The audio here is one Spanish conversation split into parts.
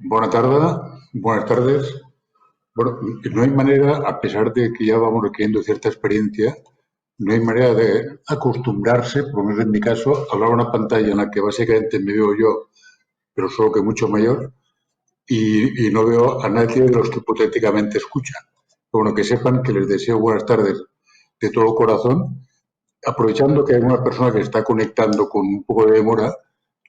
Buenas tardes, buenas tardes. Bueno, no hay manera, a pesar de que ya vamos requiriendo cierta experiencia, no hay manera de acostumbrarse, por lo menos en mi caso, a hablar a una pantalla en la que básicamente me veo yo, pero solo que mucho mayor, y no veo a nadie de los que hipotéticamente escuchan. Bueno, que sepan que les deseo buenas tardes de todo corazón. Aprovechando que hay una persona que se está conectando con un poco de demora,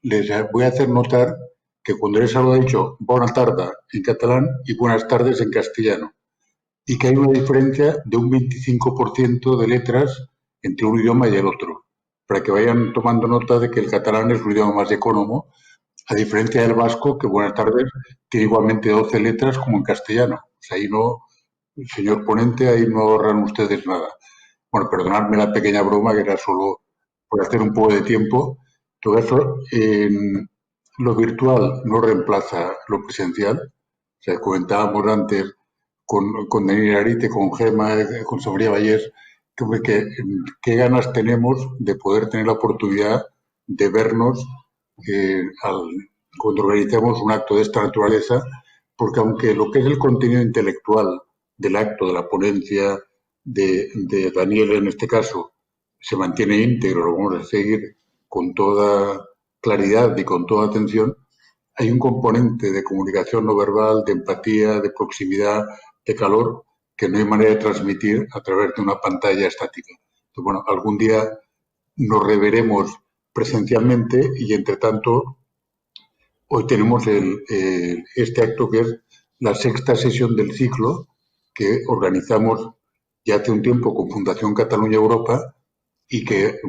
les voy a hacer notar que cuando les he dicho buena tarde en catalán y buenas tardes en castellano, y que hay una diferencia de un 25% de letras entre un idioma y el otro, para que vayan tomando nota de que el catalán es un idioma más económico, a diferencia del vasco, que buenas tardes tiene igualmente 12 letras como en castellano. O sea, ahí no, señor ponente, ahí no ahorran ustedes nada. Bueno, perdonadme la pequeña broma, que era solo por hacer un poco de tiempo. Todo eso, lo virtual no reemplaza lo presencial. O sea, comentábamos antes con Daniel Arite, con Gema, con Sofía Vallés, qué ganas tenemos de poder tener la oportunidad de vernos cuando organizamos un acto de esta naturaleza, porque aunque lo que es el contenido intelectual del acto, de la ponencia, de Daniel en este caso, se mantiene íntegro, lo vamos a seguir con toda claridad y con toda atención, hay un componente de comunicación no verbal, de empatía, de proximidad, de calor, que no hay manera de transmitir a través de una pantalla estática. Entonces, bueno, algún día nos reveremos presencialmente y, entre tanto, hoy tenemos este acto que es la sexta sesión del ciclo que organizamos ya hace un tiempo con Fundación Cataluña Europa y que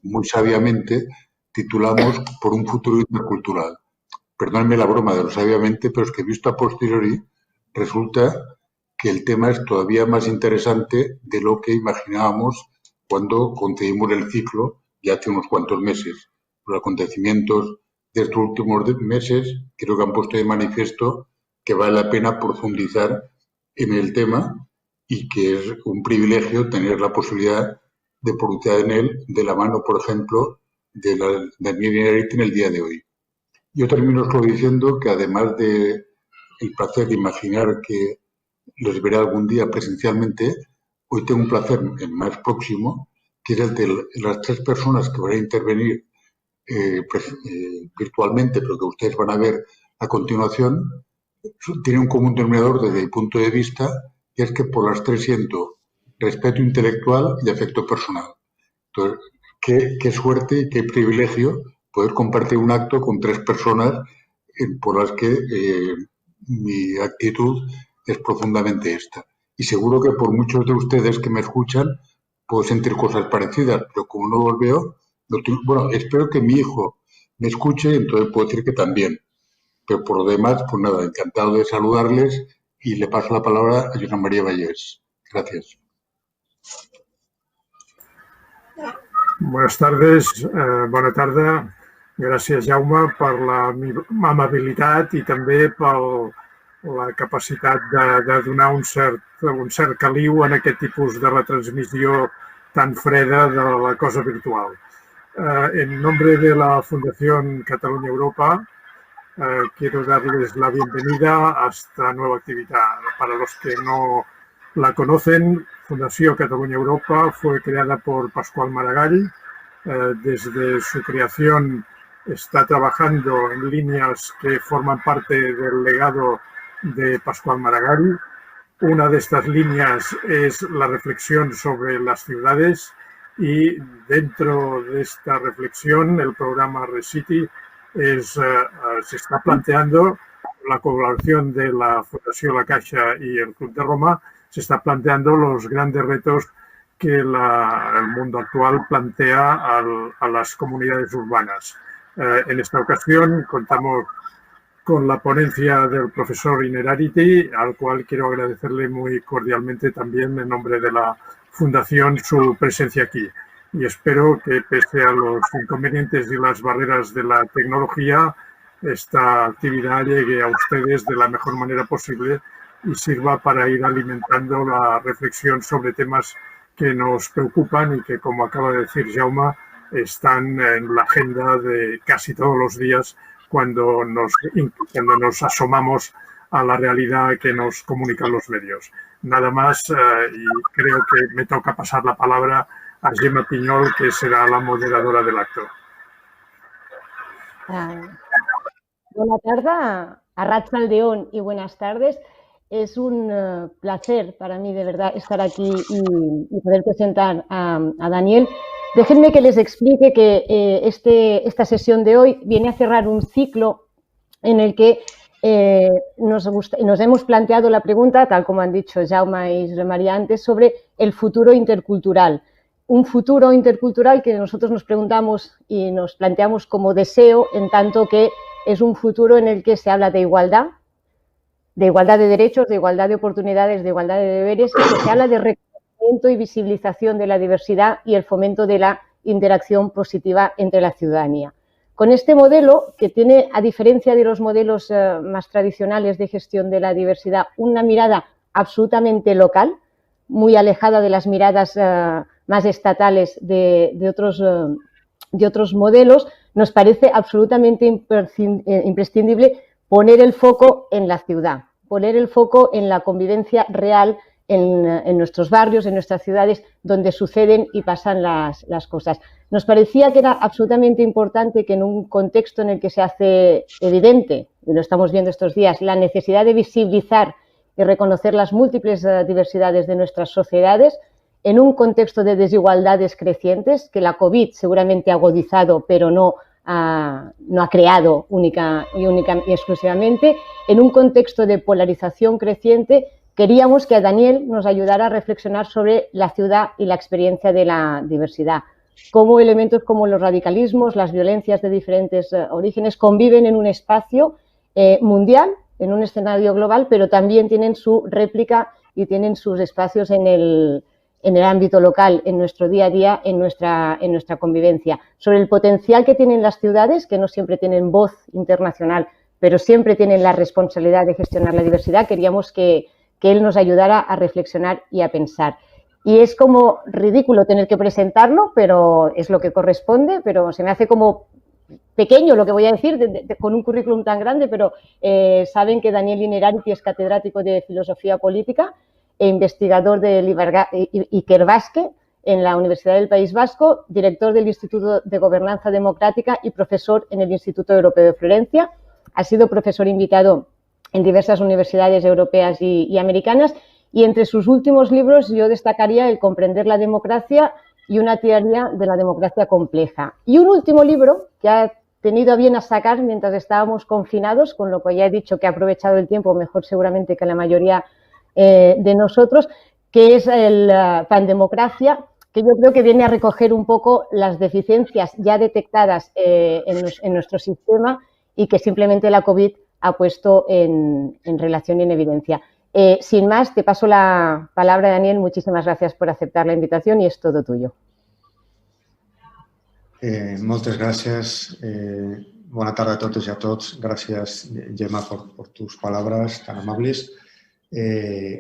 muy sabiamente titulamos Por un futuro intercultural. Perdónenme la broma de lo sabiamente, pero es que visto a posteriori resulta que el tema es todavía más interesante de lo que imaginábamos cuando concebimos el ciclo ya hace unos cuantos meses. Los acontecimientos de estos últimos meses creo que han puesto de manifiesto que vale la pena profundizar en el tema y que es un privilegio tener la posibilidad de profundizar en él de la mano, por ejemplo, de Daniel Inarite en el día de hoy. Yo termino solo diciendo que además de el placer de imaginar que los veré algún día presencialmente, hoy tengo un placer más próximo, que es el de las tres personas que van a intervenir virtualmente, pero que ustedes van a ver a continuación, tiene un común denominador desde mi punto de vista, que es que por las tres siento respeto intelectual y afecto personal. Entonces, qué suerte y qué privilegio poder compartir un acto con tres personas por las que mi actitud es profundamente esta. Y seguro que por muchos de ustedes que me escuchan puedo sentir cosas parecidas, pero como no los veo, bueno, espero que mi hijo me escuche, entonces puedo decir que también. Pero por lo demás, pues nada, encantado de saludarles y le paso la palabra a Joana María Vallés. Gracias. Buenas tardes, bona tarda. Gràcies, Jaume, per l'amabilitat i també per la capacitat de donar un cert caliu en aquest tipus de retransmissió tan freda de la cosa virtual. En nombre de la Fundación Cataluña Europa, quiero darles la bienvenida a esta nueva actividad. Para los que no la conocen, Fundación Cataluña Europa fue creada por Pasqual Maragall. Desde su creación está trabajando en líneas que forman parte del legado de Pasqual Maragall. Una de estas líneas es la reflexión sobre las ciudades y dentro de esta reflexión el programa ReCity se está planteando la colaboración de la Fundación La Caixa y el Club de Roma, se está planteando los grandes retos que el mundo actual plantea a las comunidades urbanas. En esta ocasión contamos con la ponencia del profesor Innerarity, al cual quiero agradecerle muy cordialmente también en nombre de la Fundación su presencia aquí. Y espero que pese a los inconvenientes y las barreras de la tecnología, esta actividad llegue a ustedes de la mejor manera posible y sirva para ir alimentando la reflexión sobre temas que nos preocupan y que, como acaba de decir Jaume, están en la agenda de casi todos los días cuando nos asomamos a la realidad que nos comunican los medios. Nada más, y creo que me toca pasar la palabra a Gemma Piñol, que será la moderadora del acto. Buenas tardes, arratsaldeon y buenas tardes. Es un placer para mí, de verdad, estar aquí y poder presentar a Daniel. Déjenme que les explique que esta sesión de hoy viene a cerrar un ciclo en el que nos hemos planteado la pregunta, tal como han dicho Jaume y Josep María antes, sobre el futuro intercultural. Un futuro intercultural que nosotros nos preguntamos y nos planteamos como deseo, en tanto que es un futuro en el que se habla de igualdad de derechos, de igualdad de oportunidades, de igualdad de deberes, y que se habla de reconocimiento y visibilización de la diversidad y el fomento de la interacción positiva entre la ciudadanía. Con este modelo, que tiene, a diferencia de los modelos más tradicionales de gestión de la diversidad, una mirada absolutamente local, muy alejada de las miradas más estatales de otros modelos, nos parece absolutamente imprescindible poner el foco en la ciudad, poner el foco en la convivencia real en nuestros barrios, en nuestras ciudades, donde suceden y pasan las cosas. Nos parecía que era absolutamente importante que en un contexto en el que se hace evidente, y lo estamos viendo estos días, la necesidad de visibilizar y reconocer las múltiples diversidades de nuestras sociedades, en un contexto de desigualdades crecientes, que la COVID seguramente ha agudizado, pero no ha creado única y exclusivamente, en un contexto de polarización creciente, queríamos que Daniel nos ayudara a reflexionar sobre la ciudad y la experiencia de la diversidad, cómo elementos como los radicalismos, las violencias de diferentes orígenes conviven en un espacio mundial, en un escenario global, pero también tienen su réplica y tienen sus espacios en el ámbito local, en nuestro día a día, en nuestra convivencia. Sobre el potencial que tienen las ciudades, que no siempre tienen voz internacional, pero siempre tienen la responsabilidad de gestionar la diversidad, queríamos que él nos ayudara a reflexionar y a pensar. Y es como ridículo tener que presentarlo, pero es lo que corresponde, pero se me hace como pequeño lo que voy a decir, con un currículum tan grande, pero saben que Daniel Innerarity es catedrático de Filosofía Política e investigador del Ikerbasque en la Universidad del País Vasco, director del Instituto de Gobernanza Democrática y profesor en el Instituto Europeo de Florencia. Ha sido profesor invitado en diversas universidades europeas y americanas, y entre sus últimos libros yo destacaría el Comprender la democracia y una teoría de la democracia compleja. Y un último libro que ha tenido a bien a sacar mientras estábamos confinados, con lo que ya he dicho que ha aprovechado el tiempo mejor seguramente que la mayoría de nosotros, que es el Pandemocracia, que yo creo que viene a recoger un poco las deficiencias ya detectadas en nuestro sistema y que simplemente la COVID ha puesto en relación y en evidencia. Sin más, te paso la palabra, Daniel. Muchísimas gracias por aceptar la invitación y es todo tuyo. Moltes gràcies. Bona tarda a totes i a tots. Gràcies, Gemma, por tus palabras tan amables.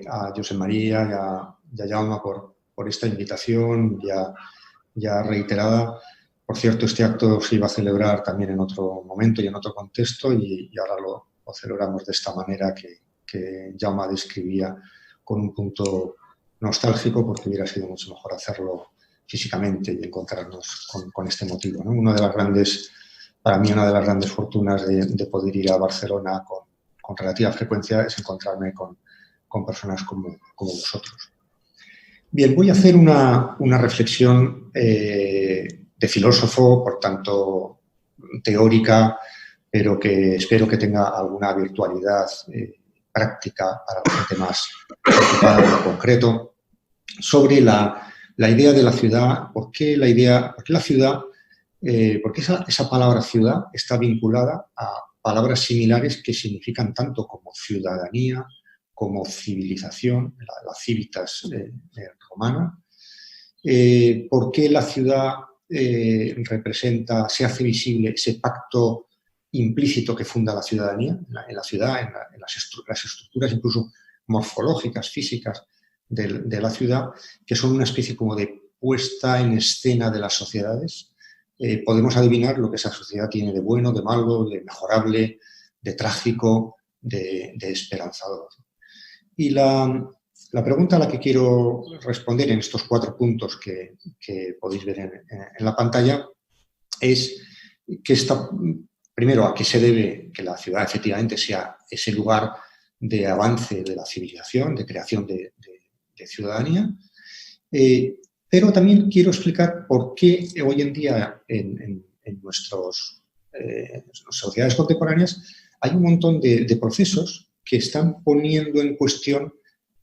A Josep María y a Jaume por esta invitación ya reiterada. Por cierto, este acto se iba a celebrar también en otro momento y en otro contexto y ahora lo celebramos de esta manera que Jaume describía, con un punto nostálgico, porque hubiera sido mucho mejor hacerlo físicamente y encontrarnos con este motivo, ¿no? Para mí una de las grandes fortunas de poder ir a Barcelona con relativa frecuencia es encontrarme con personas como vosotros. Bien, voy a hacer una reflexión de filósofo, por tanto teórica, pero que espero que tenga alguna virtualidad práctica para la gente más preocupada en lo concreto, sobre la idea de la ciudad. ¿Por qué la ciudad? Porque esa palabra ciudad está vinculada a palabras similares que significan tanto como ciudadanía, como civilización, la civitas romana. ¿Por qué la ciudad se hace visible ese pacto implícito que funda la ciudadanía, en la ciudad, en las estructuras incluso morfológicas, físicas de la ciudad, que son una especie como de puesta en escena de las sociedades, podemos adivinar lo que esa sociedad tiene de bueno, de malo, de mejorable, de trágico, de esperanzador. Y la pregunta a la que quiero responder en estos 4 puntos que podéis ver en la pantalla es primero, a qué se debe que la ciudad efectivamente sea ese lugar de avance de la civilización, de creación de ciudadanía, pero también quiero explicar por qué hoy en día en nuestras sociedades contemporáneas hay un montón de procesos que están poniendo en cuestión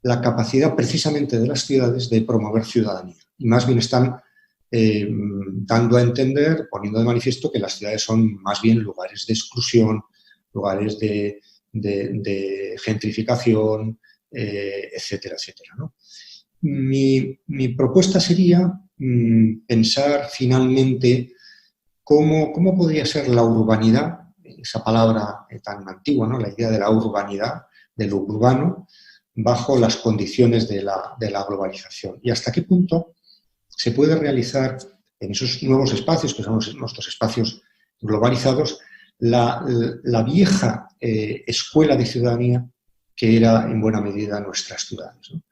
la capacidad precisamente de las ciudades de promover ciudadanía. Y más bien están dando a entender, poniendo de manifiesto que las ciudades son más bien lugares de exclusión, lugares de gentrificación, etcétera, etcétera, ¿no? Mi propuesta sería pensar finalmente cómo podría ser la urbanidad, esa palabra tan antigua, ¿no? La idea de la urbanidad, de lo urbano, bajo las condiciones de la globalización. Y hasta qué punto se puede realizar en esos nuevos espacios, que son nuestros espacios globalizados, la vieja escuela de ciudadanía que era en buena medida nuestras ciudades, ¿no?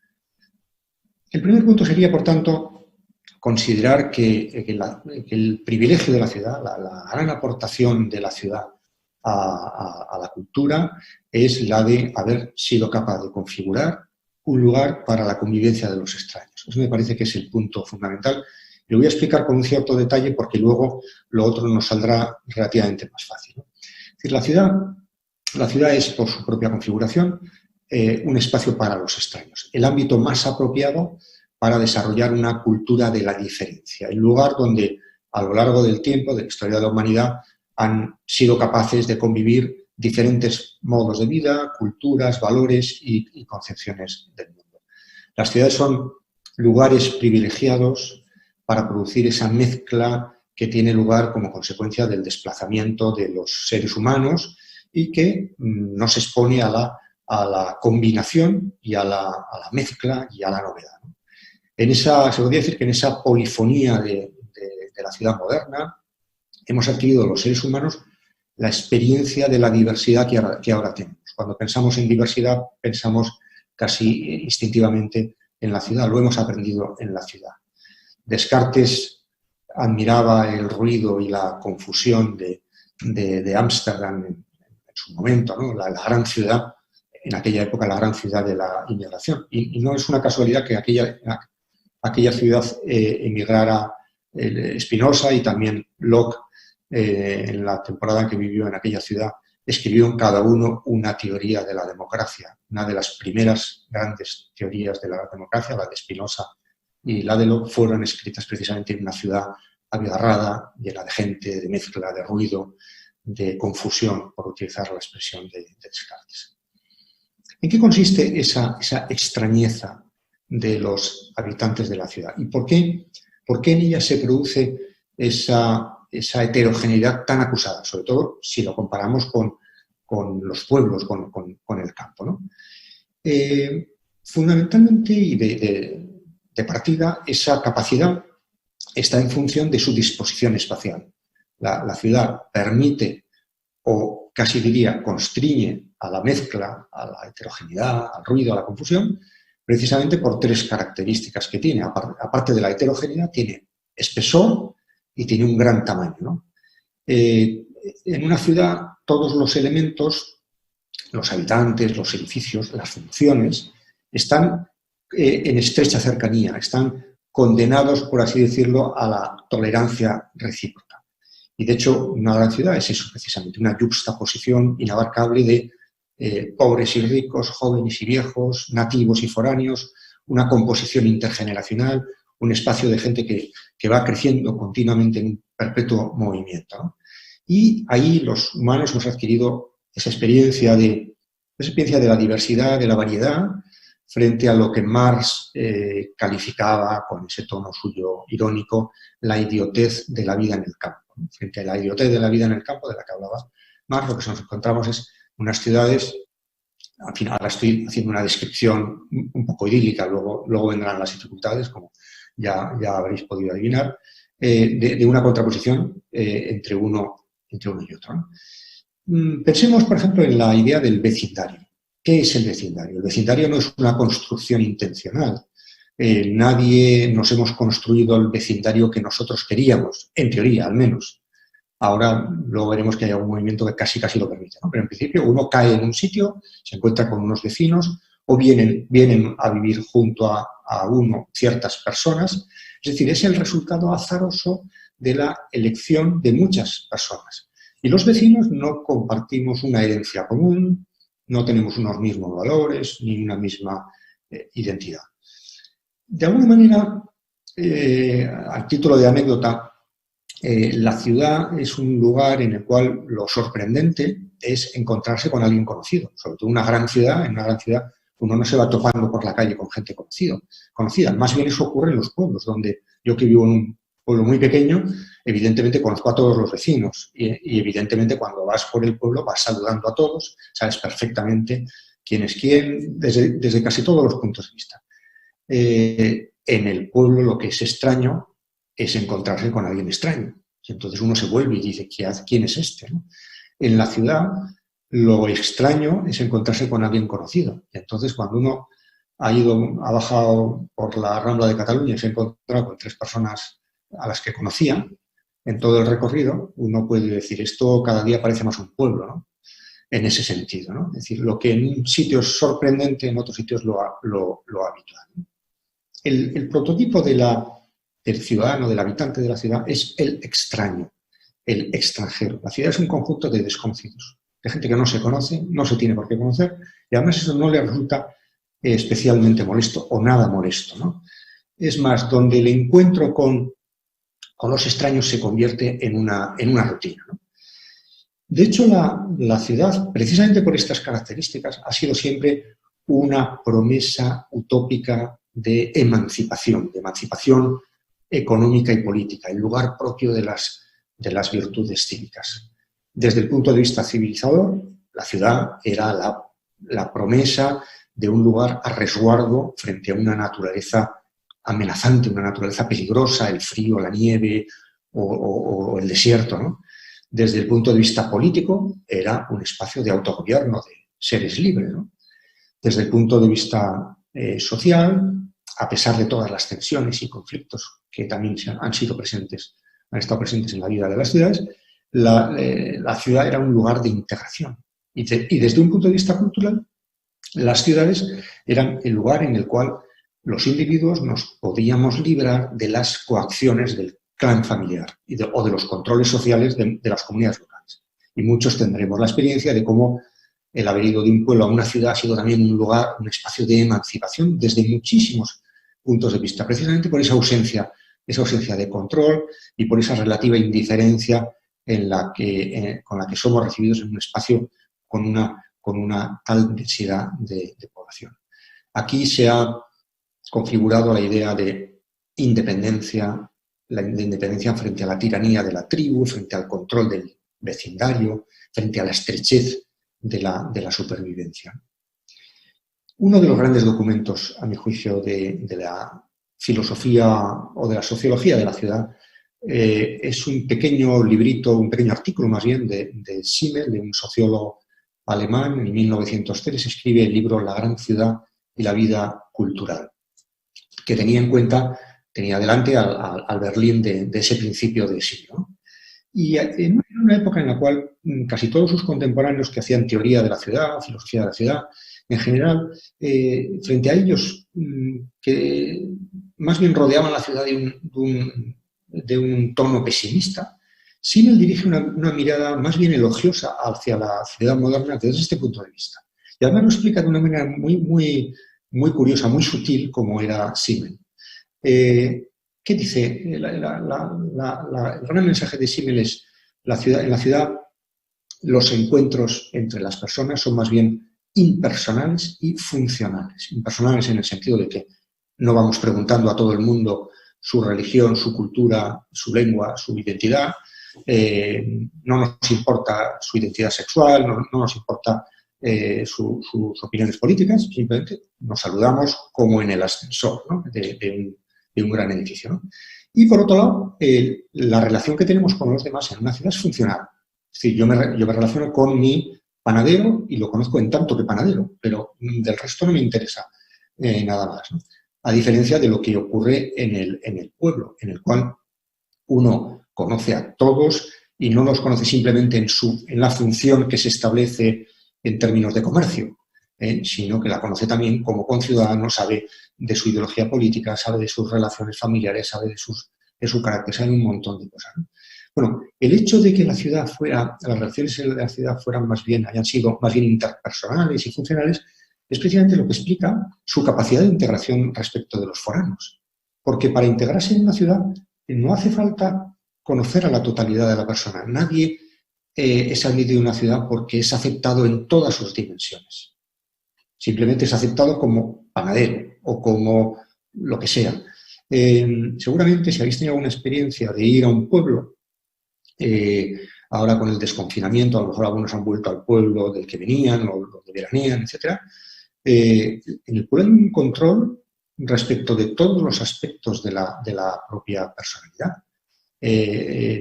El primer punto sería, por tanto, considerar que el privilegio de la ciudad, la gran aportación de la ciudad a la cultura es la de haber sido capaz de configurar un lugar para la convivencia de los extraños. Eso me parece que es el punto fundamental. Lo voy a explicar con un cierto detalle porque luego lo otro nos saldrá relativamente más fácil, ¿no? Es decir, la ciudad es, por su propia configuración, un espacio para los extraños, el ámbito más apropiado para desarrollar una cultura de la diferencia, el lugar donde a lo largo del tiempo, de la historia de la humanidad, han sido capaces de convivir diferentes modos de vida, culturas, valores y concepciones del mundo. Las ciudades son lugares privilegiados para producir esa mezcla que tiene lugar como consecuencia del desplazamiento de los seres humanos y que nos expone a la combinación y a la mezcla y a la novedad, ¿no? Se podría decir que en esa polifonía de la ciudad moderna hemos adquirido los seres humanos la experiencia de la diversidad que ahora tenemos. Cuando pensamos en diversidad, pensamos casi instintivamente en la ciudad, lo hemos aprendido en la ciudad. Descartes admiraba el ruido y la confusión de Ámsterdam en su momento, ¿no? La gran ciudad, en aquella época la gran ciudad de la inmigración. Y no es una casualidad que aquella ciudad emigrara Spinoza y también Locke, en la temporada en que vivió en aquella ciudad, escribió en cada uno una teoría de la democracia. Una de las primeras grandes teorías de la democracia, la de Spinoza y la de Locke, fueron escritas precisamente en una ciudad abigarrada, llena de gente, de mezcla, de ruido, de confusión, por utilizar la expresión de Descartes. ¿En qué consiste esa extrañeza de los habitantes de la ciudad? ¿Y por qué en ella se produce esa heterogeneidad tan acusada? Sobre todo si lo comparamos con los pueblos, con el campo, ¿no? Fundamentalmente y de partida, esa capacidad está en función de su disposición espacial. La ciudad permite, o casi diría, constriñe a la mezcla, a la heterogeneidad, al ruido, a la confusión, precisamente por 3 características que tiene. Aparte de la heterogeneidad, tiene espesor y tiene un gran tamaño, ¿no? En una ciudad, todos los elementos, los habitantes, los edificios, las funciones, están en estrecha cercanía, están condenados, por así decirlo, a la tolerancia recíproca. Y, de hecho, una gran ciudad es eso, precisamente, una yuxtaposición inabarcable de pobres y ricos, jóvenes y viejos, nativos y foráneos, una composición intergeneracional, un espacio de gente que va creciendo continuamente en un perpetuo movimiento, ¿no? Y ahí los humanos hemos adquirido esa experiencia de la diversidad, de la variedad, frente a lo que Marx calificaba, con ese tono suyo irónico, la idiotez de la vida en el campo, ¿no? Frente a la idiotez de la vida en el campo, de la que hablaba Marx, lo que nos encontramos es unas ciudades, al final ahora estoy haciendo una descripción un poco idílica, luego vendrán las dificultades, como ya habréis podido adivinar, de una contraposición entre uno y otro, ¿no? Pensemos, por ejemplo, en la idea del vecindario. ¿Qué es el vecindario? El vecindario no es una construcción intencional. Nadie nos hemos construido el vecindario que nosotros queríamos, en teoría, al menos. Ahora luego veremos que hay un movimiento que casi lo permite, ¿no? Pero en principio uno cae en un sitio, se encuentra con unos vecinos o vienen a vivir junto a uno ciertas personas. Es decir, es el resultado azaroso de la elección de muchas personas. Y los vecinos no compartimos una herencia común, no tenemos unos mismos valores ni una misma identidad. De alguna manera, a título de anécdota, la ciudad es un lugar en el cual lo sorprendente es encontrarse con alguien conocido. Sobre todo en una gran ciudad uno no se va topando por la calle con gente conocida. Más bien eso ocurre en los pueblos, donde yo que vivo en un pueblo muy pequeño, evidentemente conozco a todos los vecinos y evidentemente cuando vas por el pueblo vas saludando a todos, sabes perfectamente quién es quién, desde casi todos los puntos de vista. En el pueblo lo que es extraño es encontrarse con alguien extraño. Entonces uno se vuelve y dice, ¿quién es este?, ¿no? En la ciudad lo extraño es encontrarse con alguien conocido. Y entonces cuando uno ha bajado por la Rambla de Cataluña y se ha encontrado con 3 personas a las que conocía en todo el recorrido, uno puede decir, esto cada día parece más un pueblo, ¿no? En ese sentido, ¿no? Es decir, lo que en un sitio es sorprendente, en otros sitios lo habitual, ¿no? El prototipo del ciudadano, del habitante de la ciudad, es el extraño, el extranjero. La ciudad es un conjunto de desconocidos, de gente que no se conoce, no se tiene por qué conocer, y además eso no le resulta especialmente molesto o nada molesto, ¿no? Es más, donde el encuentro con los extraños se convierte en una rutina, ¿no? De hecho, la ciudad, precisamente por estas características, ha sido siempre una promesa utópica de emancipación económica y política, el lugar propio de las virtudes cívicas. Desde el punto de vista civilizador, la ciudad era la promesa de un lugar a resguardo frente a una naturaleza amenazante, una naturaleza peligrosa, el frío, la nieve o el desierto, ¿no? Desde el punto de vista político, era un espacio de autogobierno, de seres libres, ¿no? Desde el punto de vista social, a pesar de todas las tensiones y conflictos que también han estado presentes en la vida de las ciudades, la ciudad era un lugar de integración. Y desde un punto de vista cultural, las ciudades eran el lugar en el cual los individuos nos podíamos librar de las coacciones del clan familiar o de los controles sociales de las comunidades locales. Y muchos tendremos la experiencia de cómo el haber ido de un pueblo a una ciudad ha sido también un lugar, un espacio de emancipación desde muchísimos puntos de vista, precisamente por esa ausencia de control y por esa relativa indiferencia con la que somos recibidos en un espacio con una tal densidad de población. Aquí se ha configurado la idea de independencia, frente a la tiranía de la tribu, frente al control del vecindario, frente a la estrechez de la supervivencia. Uno de los grandes documentos, a mi juicio, de la filosofía o de la sociología de la ciudad es un pequeño librito, un pequeño artículo más bien de Simmel, de un sociólogo alemán. En 1903 escribe el libro La gran ciudad y la vida cultural, que tenía delante al Berlín de ese principio de siglo, ¿no? Y en una época en la cual casi todos sus contemporáneos que hacían teoría de la ciudad, filosofía de la ciudad, en general, frente a ellos, que más bien rodeaban la ciudad de un tono pesimista, Simmel dirige una mirada más bien elogiosa hacia la ciudad moderna desde este punto de vista. Y además lo explica de una manera muy curiosa, muy sutil, como era Simmel. ¿Qué dice? El gran mensaje de Simmel es en la ciudad los encuentros entre las personas son más bien impersonales y funcionales. Impersonales en el sentido de que no vamos preguntando a todo el mundo su religión, su cultura, su lengua, su identidad. No nos importa su identidad sexual, no nos importa sus opiniones políticas, simplemente nos saludamos como en el ascensor, ¿no? de un gran edificio, ¿no? Y por otro lado, la relación que tenemos con los demás en una ciudad es funcional. Es decir, yo me relaciono con mi panadero y lo conozco en tanto que panadero, pero del resto no me interesa nada más, ¿no? A diferencia de lo que ocurre en el pueblo, en el cual uno conoce a todos y no los conoce simplemente en la función que se establece en términos de comercio, sino que la conoce también como conciudadano, sabe de su ideología política, sabe de sus relaciones familiares, sabe de su carácter, sabe un montón de cosas, ¿no? Bueno, el hecho de que las relaciones en la ciudad hayan sido más bien interpersonales y funcionales, es precisamente lo que explica su capacidad de integración respecto de los foranos. Porque para integrarse en una ciudad no hace falta conocer a la totalidad de la persona. Nadie es admitido en una ciudad porque es aceptado en todas sus dimensiones. Simplemente es aceptado como panadero o como lo que sea. Seguramente si habéis tenido alguna experiencia de ir a un pueblo, ahora con el desconfinamiento, a lo mejor algunos han vuelto al pueblo del que venían o los que veranean, etc. En el pueblo hay un control respecto de todos los aspectos de la propia personalidad.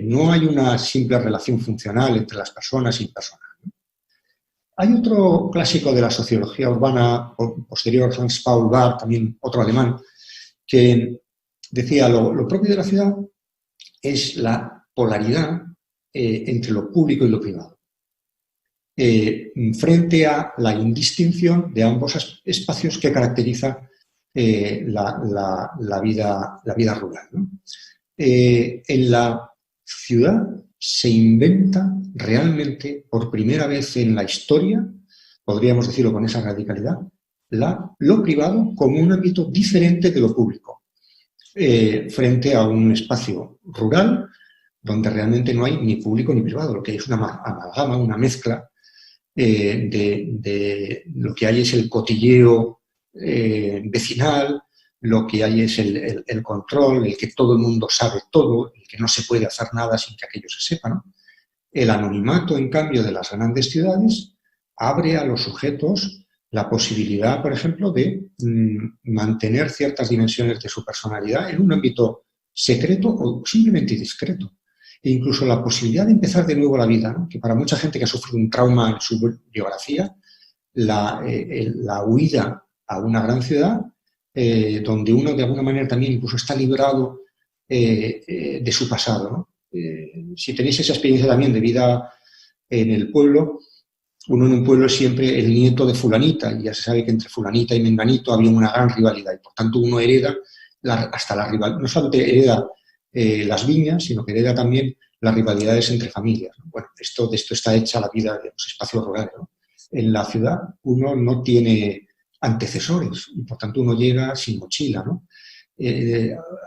No hay una simple relación funcional entre las personas y impersonal, ¿no? Hay otro clásico de la sociología urbana posterior, Hans Paul Barth, también otro alemán, que decía lo propio de la ciudad es la polaridad entre lo público y lo privado, frente a la indistinción de ambos espacios que caracteriza la vida rural, ¿no? En la ciudad se inventa realmente por primera vez en la historia, podríamos decirlo con esa radicalidad, lo privado como un ámbito diferente de lo público, frente a un espacio rural donde realmente no hay ni público ni privado, lo que hay es una amalgama, una mezcla de lo que hay es el cotilleo vecinal, lo que hay es el control, el que todo el mundo sabe todo, el que no se puede hacer nada sin que aquello se sepa, ¿no? El anonimato, en cambio, de las grandes ciudades abre a los sujetos la posibilidad, por ejemplo, de mantener ciertas dimensiones de su personalidad en un ámbito secreto o simplemente discreto. E incluso la posibilidad de empezar de nuevo la vida, ¿no? Que para mucha gente que ha sufrido un trauma en su biografía, la huida a una gran ciudad, donde uno de alguna manera también incluso está librado de su pasado, ¿no? Si tenéis esa experiencia también de vida en el pueblo, uno en un pueblo es siempre el nieto de fulanita, y ya se sabe que entre fulanita y menganito había una gran rivalidad, y por tanto uno hereda hasta la rivalidad, no solamente hereda las viñas, sino que hereda también las rivalidades entre familias, ¿no? Bueno, de esto está hecha la vida de los espacios rurales, ¿no? En la ciudad uno no tiene antecesores y por tanto uno llega sin mochila, ¿no?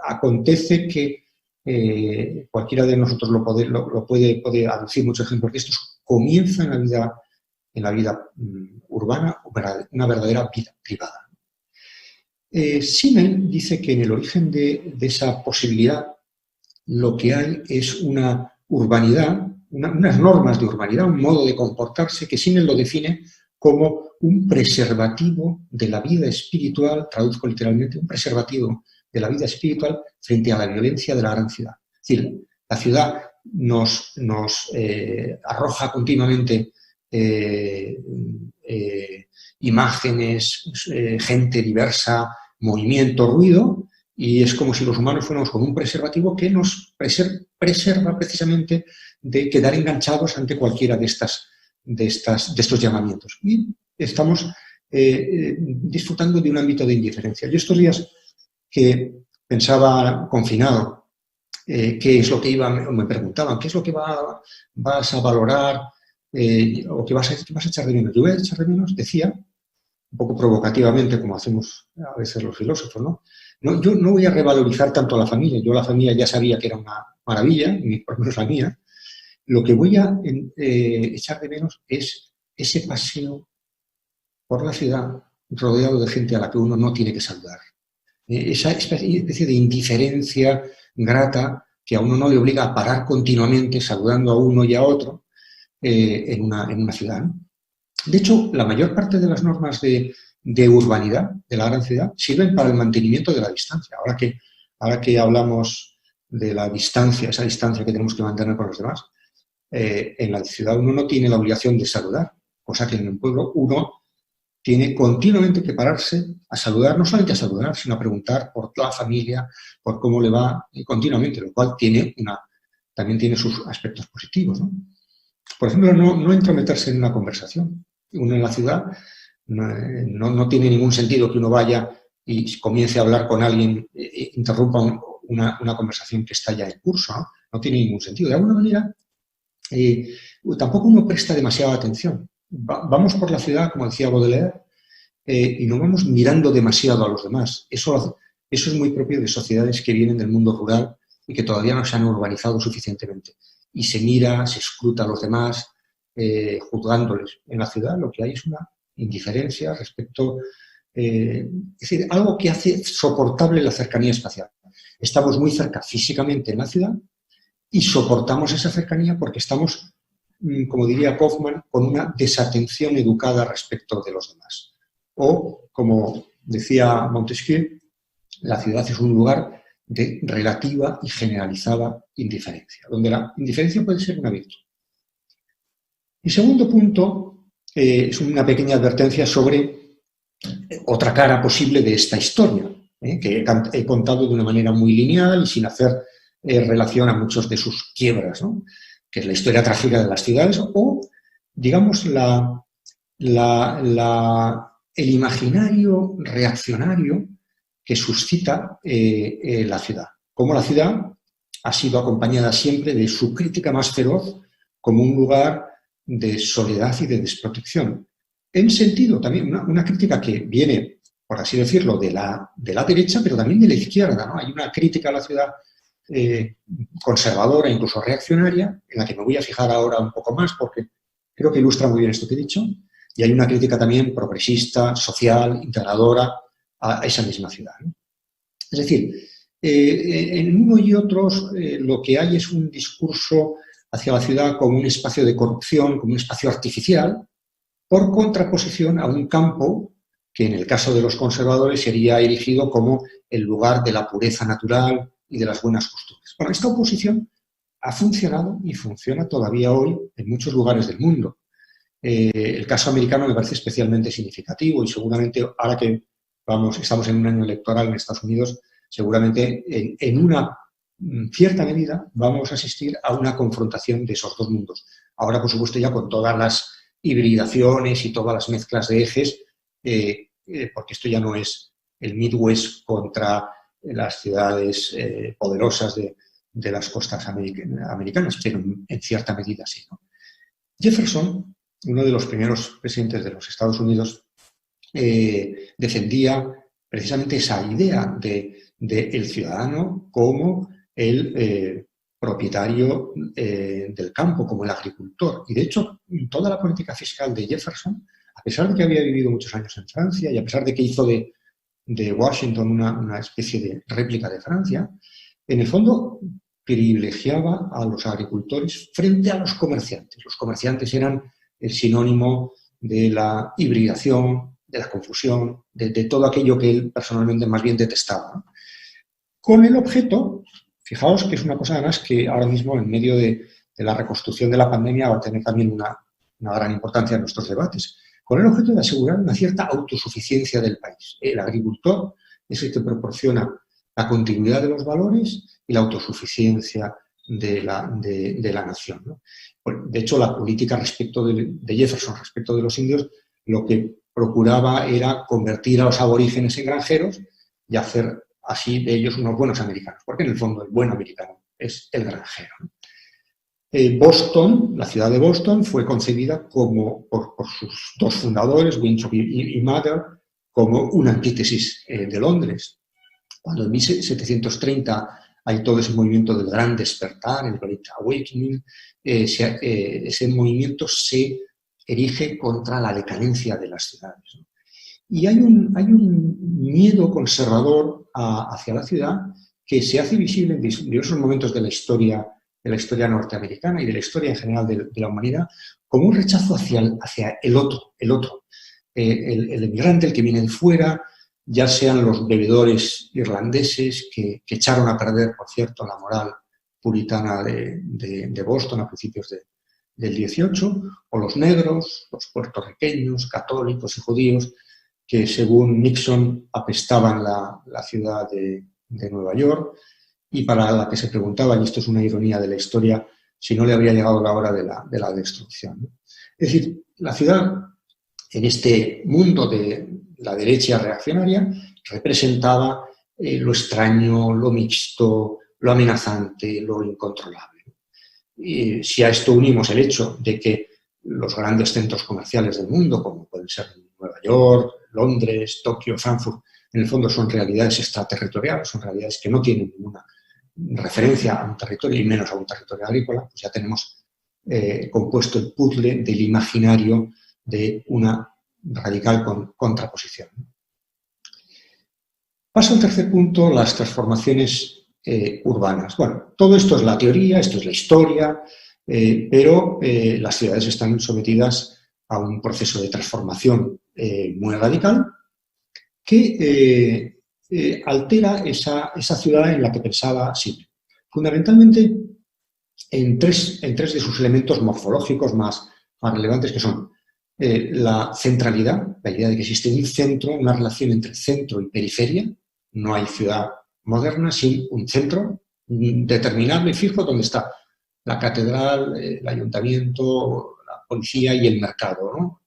Acontece que cualquiera de nosotros lo puede aducir muchos ejemplos de estos. Comienza en la vida urbana una verdadera vida privada. Simmel dice que en el origen de esa posibilidad lo que hay es una urbanidad, unas normas de urbanidad, un modo de comportarse que Simmel lo define como un preservativo de la vida espiritual, traduzco literalmente, un preservativo de la vida espiritual frente a la violencia de la gran ciudad. Es decir, la ciudad nos arroja continuamente imágenes, gente diversa, movimiento, ruido, y es como si los humanos fuéramos con un preservativo que nos preserva precisamente de quedar enganchados ante cualquiera de estos llamamientos. Y estamos disfrutando de un ámbito de indiferencia. Yo estos días que pensaba confinado, qué es lo que me preguntaban, qué es lo que vas a valorar o qué vas a echar de menos. Yo voy a echar de menos, decía, un poco provocativamente, como hacemos a veces los filósofos, ¿no? Yo no voy a revalorizar tanto a la familia. Yo la familia ya sabía que era una maravilla, por lo menos la mía. Lo que voy a echar de menos es ese paseo por la ciudad rodeado de gente a la que uno no tiene que saludar. Esa especie de indiferencia grata que a uno no le obliga a parar continuamente saludando a uno y a otro en una ciudad, ¿no? De hecho, la mayor parte de las normas de urbanidad de la gran ciudad sirven para el mantenimiento de la distancia. Ahora que hablamos de la distancia, esa distancia que tenemos que mantener con los demás. En la ciudad uno no tiene la obligación de saludar, cosa que en el pueblo uno tiene continuamente que pararse a saludar, no solamente a saludar, sino a preguntar por la familia, por cómo le va continuamente, lo cual también tiene sus aspectos positivos, ¿no? Por ejemplo, no entrometerse en una conversación. Uno en la ciudad no tiene ningún sentido que uno vaya y comience a hablar con alguien, interrumpa una conversación que está ya en curso, ¿no? No tiene ningún sentido. De alguna manera, tampoco uno presta demasiada atención. Vamos por la ciudad, como decía Baudelaire, y no vamos mirando demasiado a los demás. Eso es muy propio de sociedades que vienen del mundo rural y que todavía no se han urbanizado suficientemente. Y se mira, se escruta a los demás, juzgándoles. En la ciudad lo que hay es una indiferencia respecto, es decir, algo que hace soportable la cercanía espacial. Estamos muy cerca físicamente en la ciudad y soportamos esa cercanía porque estamos, como diría Kaufman, con una desatención educada respecto de los demás. O, como decía Montesquieu, la ciudad es un lugar de relativa y generalizada indiferencia, donde la indiferencia puede ser una virtud. Y segundo punto, es una pequeña advertencia sobre otra cara posible de esta historia, que he contado de una manera muy lineal y sin hacer relación a muchos de sus quiebras, ¿no? Que es la historia trágica de las ciudades o, digamos, el imaginario reaccionario que suscita la ciudad. Como la ciudad ha sido acompañada siempre de su crítica más feroz como un lugar de soledad y de desprotección. En sentido también, una crítica que viene, por así decirlo, de la derecha, pero también de la izquierda, ¿no? Hay una crítica a la ciudad conservadora, incluso reaccionaria, en la que me voy a fijar ahora un poco más porque creo que ilustra muy bien esto que he dicho, y hay una crítica también progresista, social, integradora a esa misma ciudad, ¿no? Es decir, en uno y otros lo que hay es un discurso hacia la ciudad como un espacio de corrupción, como un espacio artificial, por contraposición a un campo que en el caso de los conservadores sería erigido como el lugar de la pureza natural y de las buenas costumbres. Bueno, esta oposición ha funcionado y funciona todavía hoy en muchos lugares del mundo. El caso americano me parece especialmente significativo y seguramente ahora que estamos en un año electoral en Estados Unidos, seguramente en una cierta medida vamos a asistir a una confrontación de esos dos mundos. Ahora, por supuesto, ya con todas las hibridaciones y todas las mezclas de ejes, porque esto ya no es el Midwest contra las ciudades poderosas de las costas americanas, pero en cierta medida sí, ¿no? Jefferson, uno de los primeros presidentes de los Estados Unidos, defendía precisamente esa idea del ciudadano como el propietario del campo, como el agricultor. Y de hecho, toda la política fiscal de Jefferson, a pesar de que había vivido muchos años en Francia y a pesar de que hizo de Washington una especie de réplica de Francia, en el fondo privilegiaba a los agricultores frente a los comerciantes. Los comerciantes eran el sinónimo de la hibridación, de la confusión, de todo aquello que él personalmente más bien detestaba, ¿no? Con el objeto, fijaos que es una cosa además que ahora mismo en medio de la reconstrucción de la pandemia va a tener también una gran importancia en nuestros debates, con el objeto de asegurar una cierta autosuficiencia del país. El agricultor es el que proporciona la continuidad de los valores y la autosuficiencia de la nación, ¿no? De hecho, la política respecto de Jefferson respecto de los indios lo que procuraba era convertir a los aborígenes en granjeros y hacer así de ellos unos buenos americanos, porque en el fondo el buen americano es el granjero, ¿no? Boston, la ciudad de Boston, fue concebida como, por sus dos fundadores, Winthrop y Mather, como una antítesis de Londres. Cuando en 1730 hay todo ese movimiento del gran despertar, el Great Awakening, ese movimiento se erige contra la decadencia de las ciudades, ¿no? Y hay un miedo conservador hacia la ciudad que se hace visible en diversos momentos de la historia norteamericana y de la historia en general de la humanidad, como un rechazo hacia el otro, el inmigrante, el que viene de fuera, ya sean los bebedores irlandeses que echaron a perder, por cierto, la moral puritana de Boston a principios del 18, o los negros, los puertorriqueños, católicos y judíos, que según Nixon apestaban la ciudad de Nueva York, y para la que se preguntaba, y esto es una ironía de la historia, si no le habría llegado la hora de la destrucción, ¿no? Es decir, la ciudad, en este mundo de la derecha reaccionaria, representaba lo extraño, lo mixto, lo amenazante, lo incontrolable. Y si a esto unimos el hecho de que los grandes centros comerciales del mundo, como pueden ser Nueva York, Londres, Tokio, Frankfurt, en el fondo son realidades extraterritoriales, son realidades que no tienen ninguna referencia a un territorio y menos a un territorio agrícola, pues ya tenemos compuesto el puzzle del imaginario de una radical contraposición. Paso al tercer punto, las transformaciones urbanas. Bueno, todo esto es la teoría, esto es la historia, pero las ciudades están sometidas a un proceso de transformación muy radical que altera esa ciudad en la que pensaba siempre. Fundamentalmente en tres de sus elementos morfológicos más relevantes, que son la centralidad, la idea de que existe un centro, una relación entre centro y periferia. No hay ciudad moderna sin un centro determinado y fijo donde está la catedral, el ayuntamiento, la policía y el mercado, ¿no?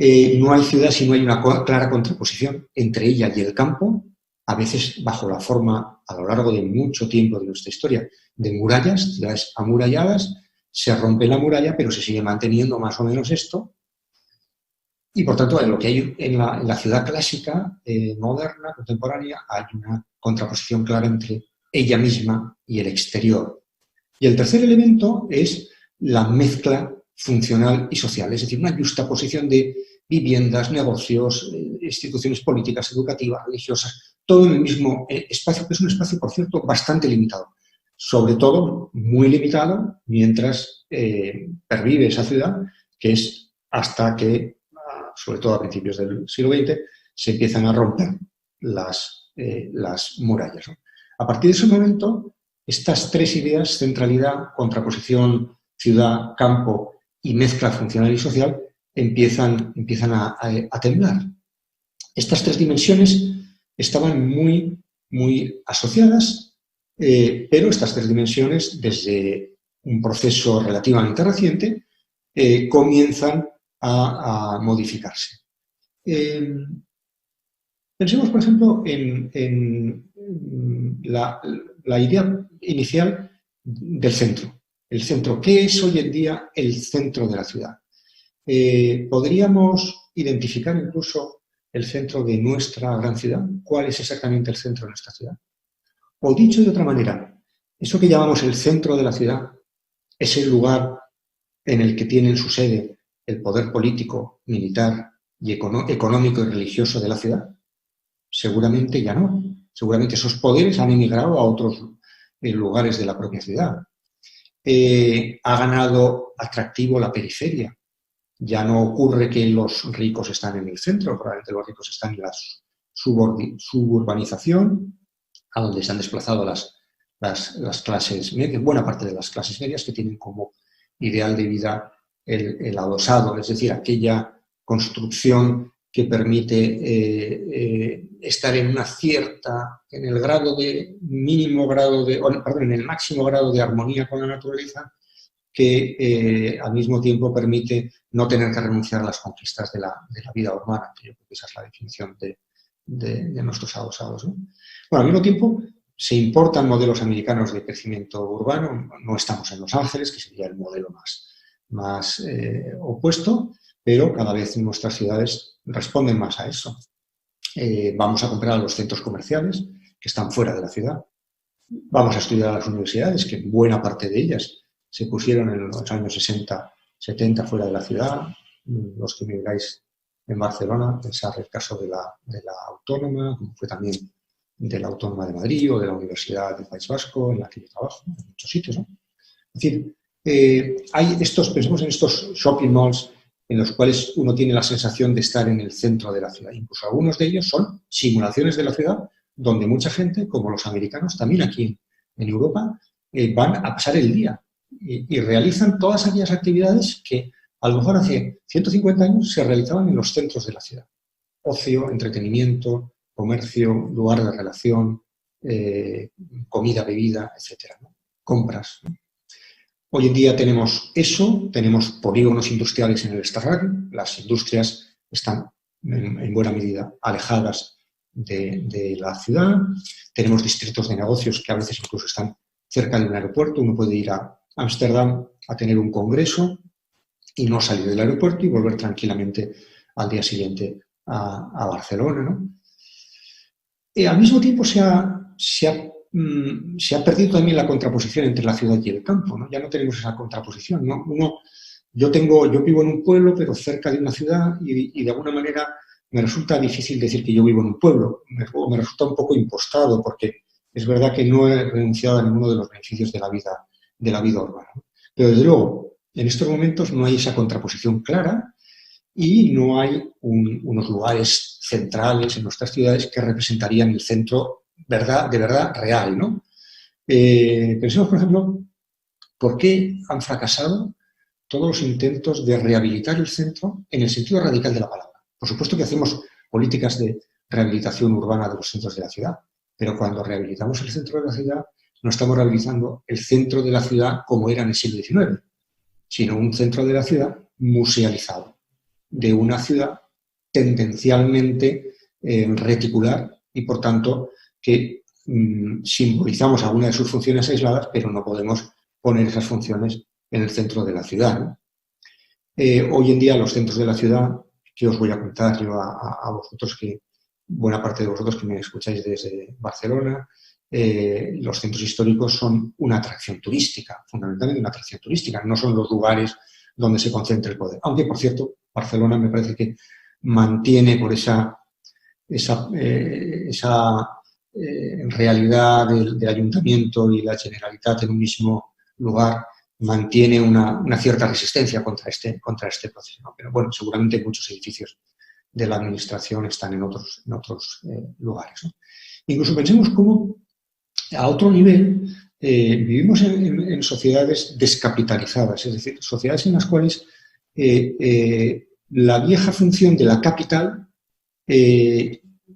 No hay ciudad si no hay una clara contraposición entre ella y el campo, a veces bajo la forma, a lo largo de mucho tiempo de nuestra historia, de murallas, ciudades amuralladas. Se rompe la muralla, pero se sigue manteniendo más o menos esto. Y, por tanto, en lo que hay en la ciudad clásica, moderna, contemporánea, hay una contraposición clara entre ella misma y el exterior. Y el tercer elemento es la mezcla funcional y social, es decir, una justaposición de viviendas, negocios, instituciones políticas, educativas, religiosas, todo en el mismo espacio, que es un espacio, por cierto, bastante limitado. Sobre todo, muy limitado, mientras pervive esa ciudad, que es hasta que, sobre todo a principios del siglo XX, se empiezan a romper las murallas, ¿no? A partir de ese momento, estas tres ideas, centralidad, contraposición, ciudad, campo y mezcla funcional y social, empiezan a temblar. Estas tres dimensiones estaban muy, muy asociadas, pero estas tres dimensiones, desde un proceso relativamente reciente, comienzan a modificarse. Pensemos, por ejemplo, en la idea inicial del centro. El centro, ¿qué es hoy en día el centro de la ciudad? ¿Podríamos identificar incluso el centro de nuestra gran ciudad? ¿Cuál es exactamente el centro de nuestra ciudad? O dicho de otra manera, eso que llamamos el centro de la ciudad es el lugar en el que tienen su sede el poder político, militar y económico y religioso de la ciudad. Seguramente ya no. Seguramente esos poderes han emigrado a otros lugares de la propia ciudad. Ha ganado atractivo la periferia. Ya no ocurre que los ricos están en el centro, probablemente los ricos están en la suburbanización, a donde se han desplazado las clases medias, buena parte de las clases medias, que tienen como ideal de vida el adosado, es decir, aquella construcción que permite estar en una cierta, en el máximo grado de armonía con la naturaleza, que al mismo tiempo permite no tener que renunciar a las conquistas de la vida urbana, que yo creo que esa es la definición de nuestros adosados, ¿no? Bueno, al mismo tiempo se importan modelos americanos de crecimiento urbano. No estamos en Los Ángeles, que sería el modelo más opuesto, pero cada vez nuestras ciudades responden más a eso. Vamos a comprar a los centros comerciales que están fuera de la ciudad. Vamos a estudiar a las universidades, que buena parte de ellas se pusieron en los años 60, 70 fuera de la ciudad. Los que miráis en Barcelona, pensar el caso de la Autónoma, como fue también de la Autónoma de Madrid o de la Universidad del País Vasco, en la que yo trabajo, en muchos sitios, ¿no? Es decir, pensemos en estos shopping malls en los cuales uno tiene la sensación de estar en el centro de la ciudad. Incluso algunos de ellos son simulaciones de la ciudad donde mucha gente, como los americanos, también aquí en Europa, van a pasar el día y realizan todas aquellas actividades que a lo mejor hace 150 años se realizaban en los centros de la ciudad. Ocio, entretenimiento, comercio, lugar de relación, comida, bebida, etcétera, ¿no? Compras, ¿no? Hoy en día tenemos eso, tenemos polígonos industriales en el extrarradio, las industrias están en buena medida alejadas de la ciudad, tenemos distritos de negocios que a veces incluso están cerca de un aeropuerto, uno puede ir a Ámsterdam a tener un congreso y no salir del aeropuerto y volver tranquilamente al día siguiente a Barcelona, ¿no? Al mismo tiempo se ha perdido también la contraposición entre la ciudad y el campo, ¿no? Ya no tenemos esa contraposición, ¿no? Yo vivo en un pueblo, pero cerca de una ciudad y de alguna manera me resulta difícil decir que yo vivo en un pueblo. Me resulta un poco impostado porque es verdad que no he renunciado a ninguno de los beneficios de la vida urbana, ¿no? Pero desde luego, en estos momentos no hay esa contraposición clara y no hay unos lugares centrales en nuestras ciudades que representarían el centro de verdad real, ¿no? Pensemos, por ejemplo, ¿por qué han fracasado todos los intentos de rehabilitar el centro en el sentido radical de la palabra? Por supuesto que hacemos políticas de rehabilitación urbana de los centros de la ciudad, pero cuando rehabilitamos el centro de la ciudad no estamos rehabilitando el centro de la ciudad como era en el siglo XIX, sino un centro de la ciudad musealizado, de una ciudad tendencialmente reticular y, por tanto, que simbolizamos algunas de sus funciones aisladas, pero no podemos poner esas funciones en el centro de la ciudad, ¿no? Hoy en día los centros de la ciudad, que os voy a contar yo a vosotros, que buena parte de vosotros que me escucháis desde Barcelona, los centros históricos son una atracción turística, fundamentalmente una atracción turística, no son los lugares donde se concentra el poder. Aunque, por cierto, Barcelona me parece que mantiene por esa realidad del Ayuntamiento y la Generalitat en un mismo lugar, mantiene una cierta resistencia contra este proceso, ¿no? Pero bueno, seguramente muchos edificios de la Administración están en otros lugares, ¿no? Incluso pensemos cómo, a otro nivel, vivimos en sociedades descapitalizadas, es decir, sociedades en las cuales la vieja función de la capital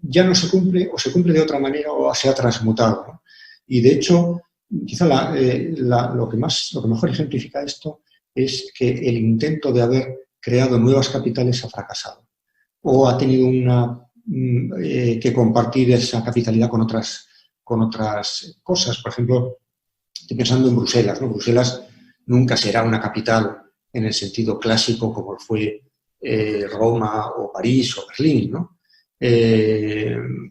ya no se cumple o se cumple de otra manera o se ha transmutado, ¿no? Y de hecho, quizá lo que mejor ejemplifica esto es que el intento de haber creado nuevas capitales ha fracasado o ha tenido que compartir esa capitalidad con otras cosas. Por ejemplo, estoy pensando en Bruselas, ¿no? Bruselas nunca será una capital en el sentido clásico como fue Roma o París o Berlín, ¿no?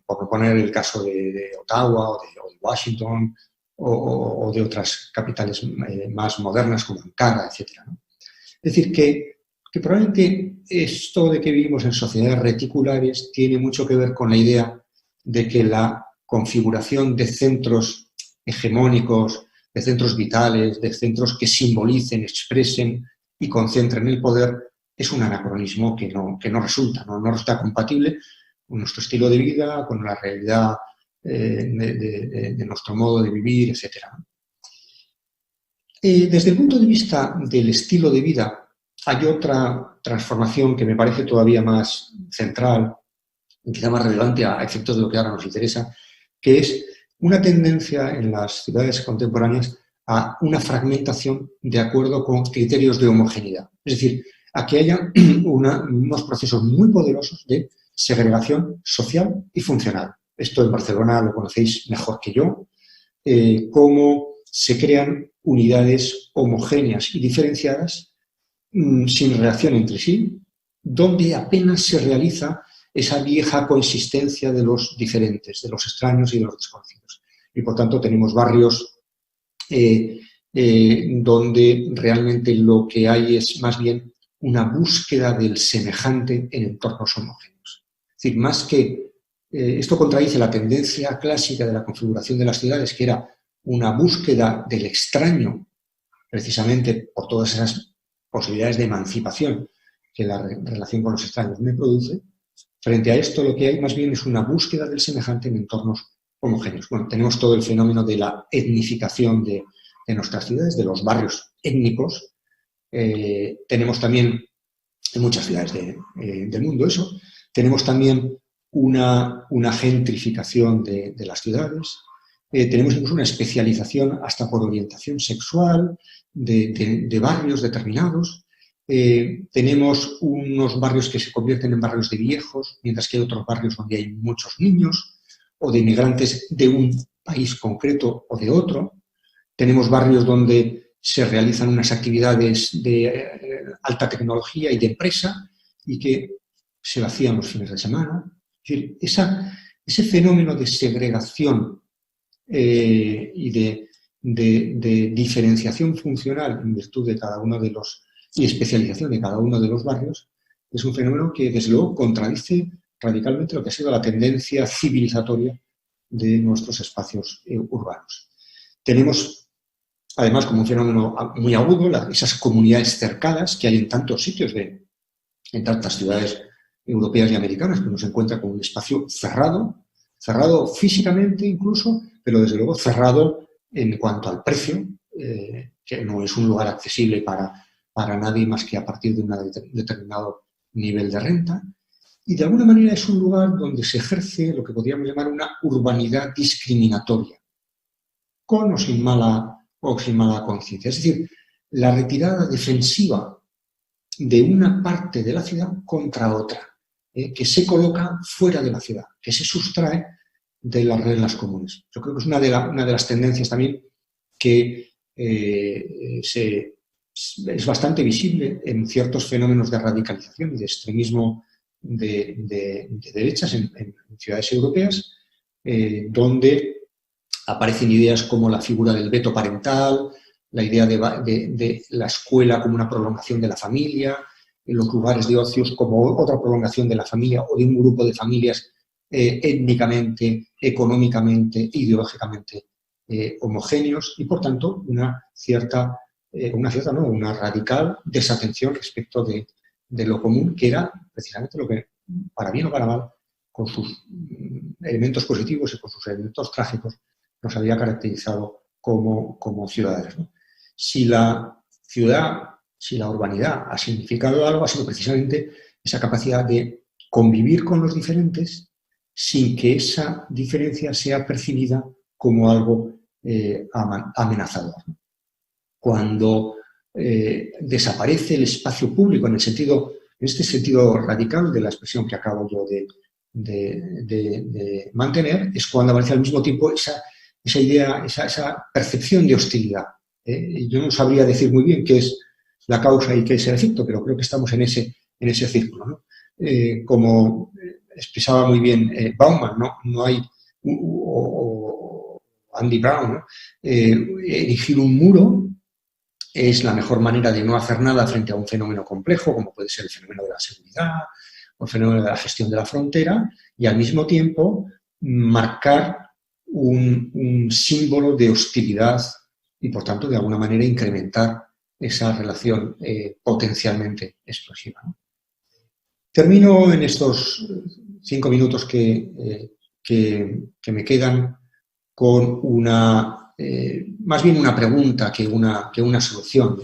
Por no poner el caso de Ottawa o de Washington o de otras capitales más modernas como Ankara, etc., ¿no? Es decir, que probablemente esto de que vivimos en sociedades reticulares tiene mucho que ver con la idea de que la configuración de centros hegemónicos, de centros vitales, de centros que simbolicen, expresen y concentren el poder es un anacronismo que no resulta compatible con nuestro estilo de vida, con la realidad de nuestro modo de vivir, etc. Desde el punto de vista del estilo de vida, hay otra transformación que me parece todavía más central y quizá más relevante a efectos de lo que ahora nos interesa, que es una tendencia en las ciudades contemporáneas a una fragmentación de acuerdo con criterios de homogeneidad. Es decir, a que haya unos procesos muy poderosos de segregación social y funcional. Esto en Barcelona lo conocéis mejor que yo, cómo se crean unidades homogéneas y diferenciadas sin relación entre sí, donde apenas se realiza esa vieja coexistencia de los diferentes, de los extraños y de los desconocidos. Y por tanto tenemos barrios donde realmente lo que hay es más bien una búsqueda del semejante en entornos homogéneos. Es decir, más que esto contradice la tendencia clásica de la configuración de las ciudades, que era una búsqueda del extraño, precisamente por todas esas posibilidades de emancipación que la relación con los extraños me produce. Frente a esto, lo que hay más bien es una búsqueda del semejante en entornos homogéneos. Bueno, tenemos todo el fenómeno de la etnificación de nuestras ciudades, de los barrios étnicos. Tenemos también, en muchas ciudades del mundo eso, tenemos también una gentrificación de las ciudades. Tenemos incluso una especialización hasta por orientación sexual de barrios determinados. Tenemos unos barrios que se convierten en barrios de viejos, mientras que hay otros barrios donde hay muchos niños o de inmigrantes de un país concreto o de otro. Tenemos barrios donde se realizan unas actividades de alta tecnología y de empresa y que se vacían los fines de semana. Es decir, ese fenómeno de segregación y de diferenciación funcional en virtud de cada uno de los y especialización de cada uno de los barrios es un fenómeno que, desde luego, contradice radicalmente lo que ha sido la tendencia civilizatoria de nuestros espacios urbanos. Tenemos, además, como un fenómeno muy agudo, esas comunidades cercadas que hay en tantos sitios, en tantas ciudades europeas y americanas, que uno se encuentra con un espacio cerrado físicamente incluso, pero desde luego cerrado en cuanto al precio, que no es un lugar accesible para nadie más que a partir de un determinado nivel de renta. Y de alguna manera es un lugar donde se ejerce lo que podríamos llamar una urbanidad discriminatoria, con o sin mala conciencia. Es decir, la retirada defensiva de una parte de la ciudad contra otra, que se coloca fuera de la ciudad, que se sustrae de las reglas comunes. Yo creo que es una de las tendencias también que es bastante visible en ciertos fenómenos de radicalización y de extremismo de derechas en ciudades europeas, donde aparecen ideas como la figura del veto parental, la idea de la escuela como una prolongación de la familia, los lugares de ocios como otra prolongación de la familia o de un grupo de familias étnicamente, económicamente, ideológicamente homogéneos y, por tanto, una radical desatención respecto de lo común, que era precisamente lo que, para bien o para mal, con sus elementos positivos y con sus elementos trágicos, nos había caracterizado como ciudadanos, ¿no? Si la ciudad, si la urbanidad ha significado algo, ha sido precisamente esa capacidad de convivir con los diferentes sin que esa diferencia sea percibida como algo amenazador. Cuando desaparece el espacio público en este sentido radical de la expresión que acabo yo de mantener, es cuando aparece al mismo tiempo esa idea, esa percepción de hostilidad. Yo no sabría decir muy bien qué es la causa y qué es el efecto, pero creo que estamos en ese círculo, ¿no? Como expresaba muy bien Bauman, no hay, o Andy Brown, ¿no? Erigir un muro es la mejor manera de no hacer nada frente a un fenómeno complejo, como puede ser el fenómeno de la seguridad o el fenómeno de la gestión de la frontera, y al mismo tiempo marcar un símbolo de hostilidad y, por tanto, de alguna manera incrementar esa relación potencialmente explosiva, ¿no? Termino en estos 5 minutos que me quedan con más bien una pregunta que una solución.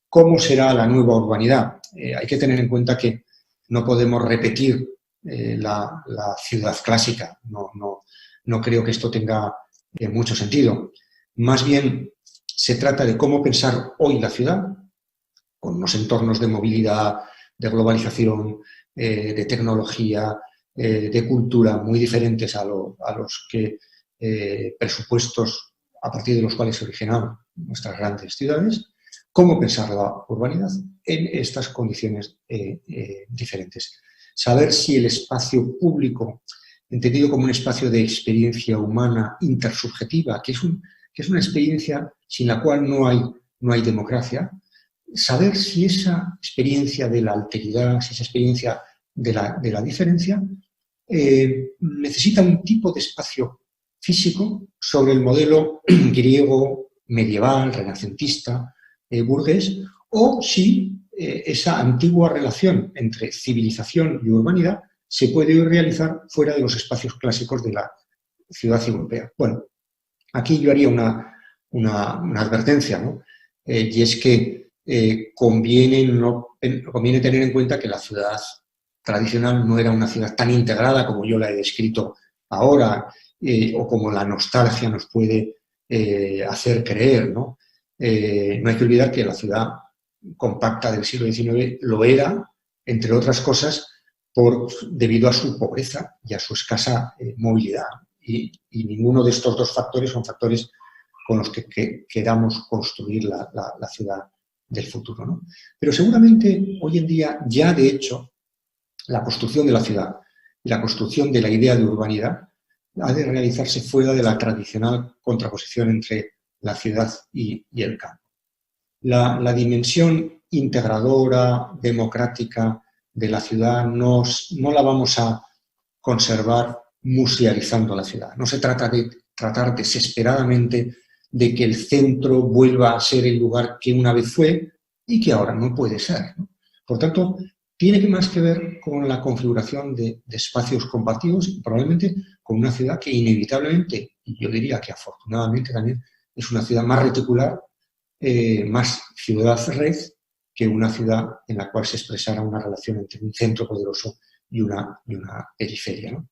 ¿Cómo será la nueva urbanidad? Hay que tener en cuenta que no podemos repetir la ciudad clásica. No creo que esto tenga mucho sentido. Más bien se trata de cómo pensar hoy la ciudad, con unos entornos de movilidad, de globalización, de tecnología, de cultura muy diferentes a los presupuestos a partir de los cuales se originaron nuestras grandes ciudades. Cómo pensar la urbanidad en estas condiciones diferentes. Saber si el espacio público, entendido como un espacio de experiencia humana intersubjetiva, que es una experiencia sin la cual no hay democracia, saber si esa experiencia de la alteridad, si esa experiencia de la diferencia necesita un tipo de espacio físico sobre el modelo griego, medieval, renacentista, burgués, o si esa antigua relación entre civilización y urbanidad se puede hoy realizar fuera de los espacios clásicos de la ciudad europea. Bueno, aquí yo haría una advertencia, ¿no? Y es que conviene tener en cuenta que la ciudad tradicional no era una ciudad tan integrada como yo la he descrito ahora, o como la nostalgia nos puede hacer creer, ¿no? No hay que olvidar que la ciudad compacta del siglo XIX lo era, entre otras cosas, debido a su pobreza y a su escasa movilidad. Y ninguno de estos dos factores son factores con los que queramos construir la ciudad del futuro, ¿no? Pero seguramente hoy en día ya, de hecho, la construcción de la ciudad y la construcción de la idea de urbanidad ha de realizarse fuera de la tradicional contraposición entre la ciudad y el campo. La dimensión integradora, democrática de la ciudad no la vamos a conservar musealizando la ciudad. No se trata de tratar desesperadamente de que el centro vuelva a ser el lugar que una vez fue y que ahora no puede ser, ¿no? Por tanto, tiene más que ver con la configuración de espacios compartidos y probablemente con una ciudad que inevitablemente, y yo diría que afortunadamente también, es una ciudad más reticular, más ciudad-red, que una ciudad en la cual se expresara una relación entre un centro poderoso y una periferia, ¿no?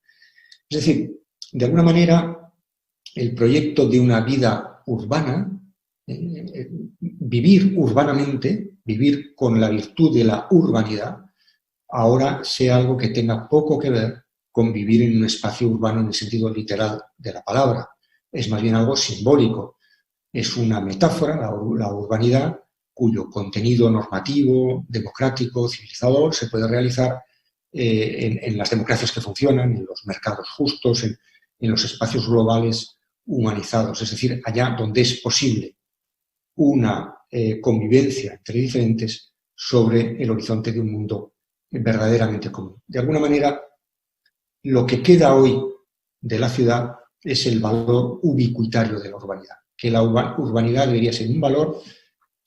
Es decir, de alguna manera, el proyecto de una vida urbana, vivir urbanamente, vivir con la virtud de la urbanidad, ahora sea algo que tenga poco que ver con vivir en un espacio urbano en el sentido literal de la palabra. Es más bien algo simbólico. Es una metáfora, la urbanidad, cuyo contenido normativo, democrático, civilizador, se puede realizar en las democracias que funcionan, en los mercados justos, en los espacios globales humanizados. Es decir, allá donde es posible una convivencia entre diferentes sobre el horizonte de un mundo verdaderamente común. De alguna manera, lo que queda hoy de la ciudad es el valor ubicuitario de la urbanidad, que la urbanidad debería ser un valor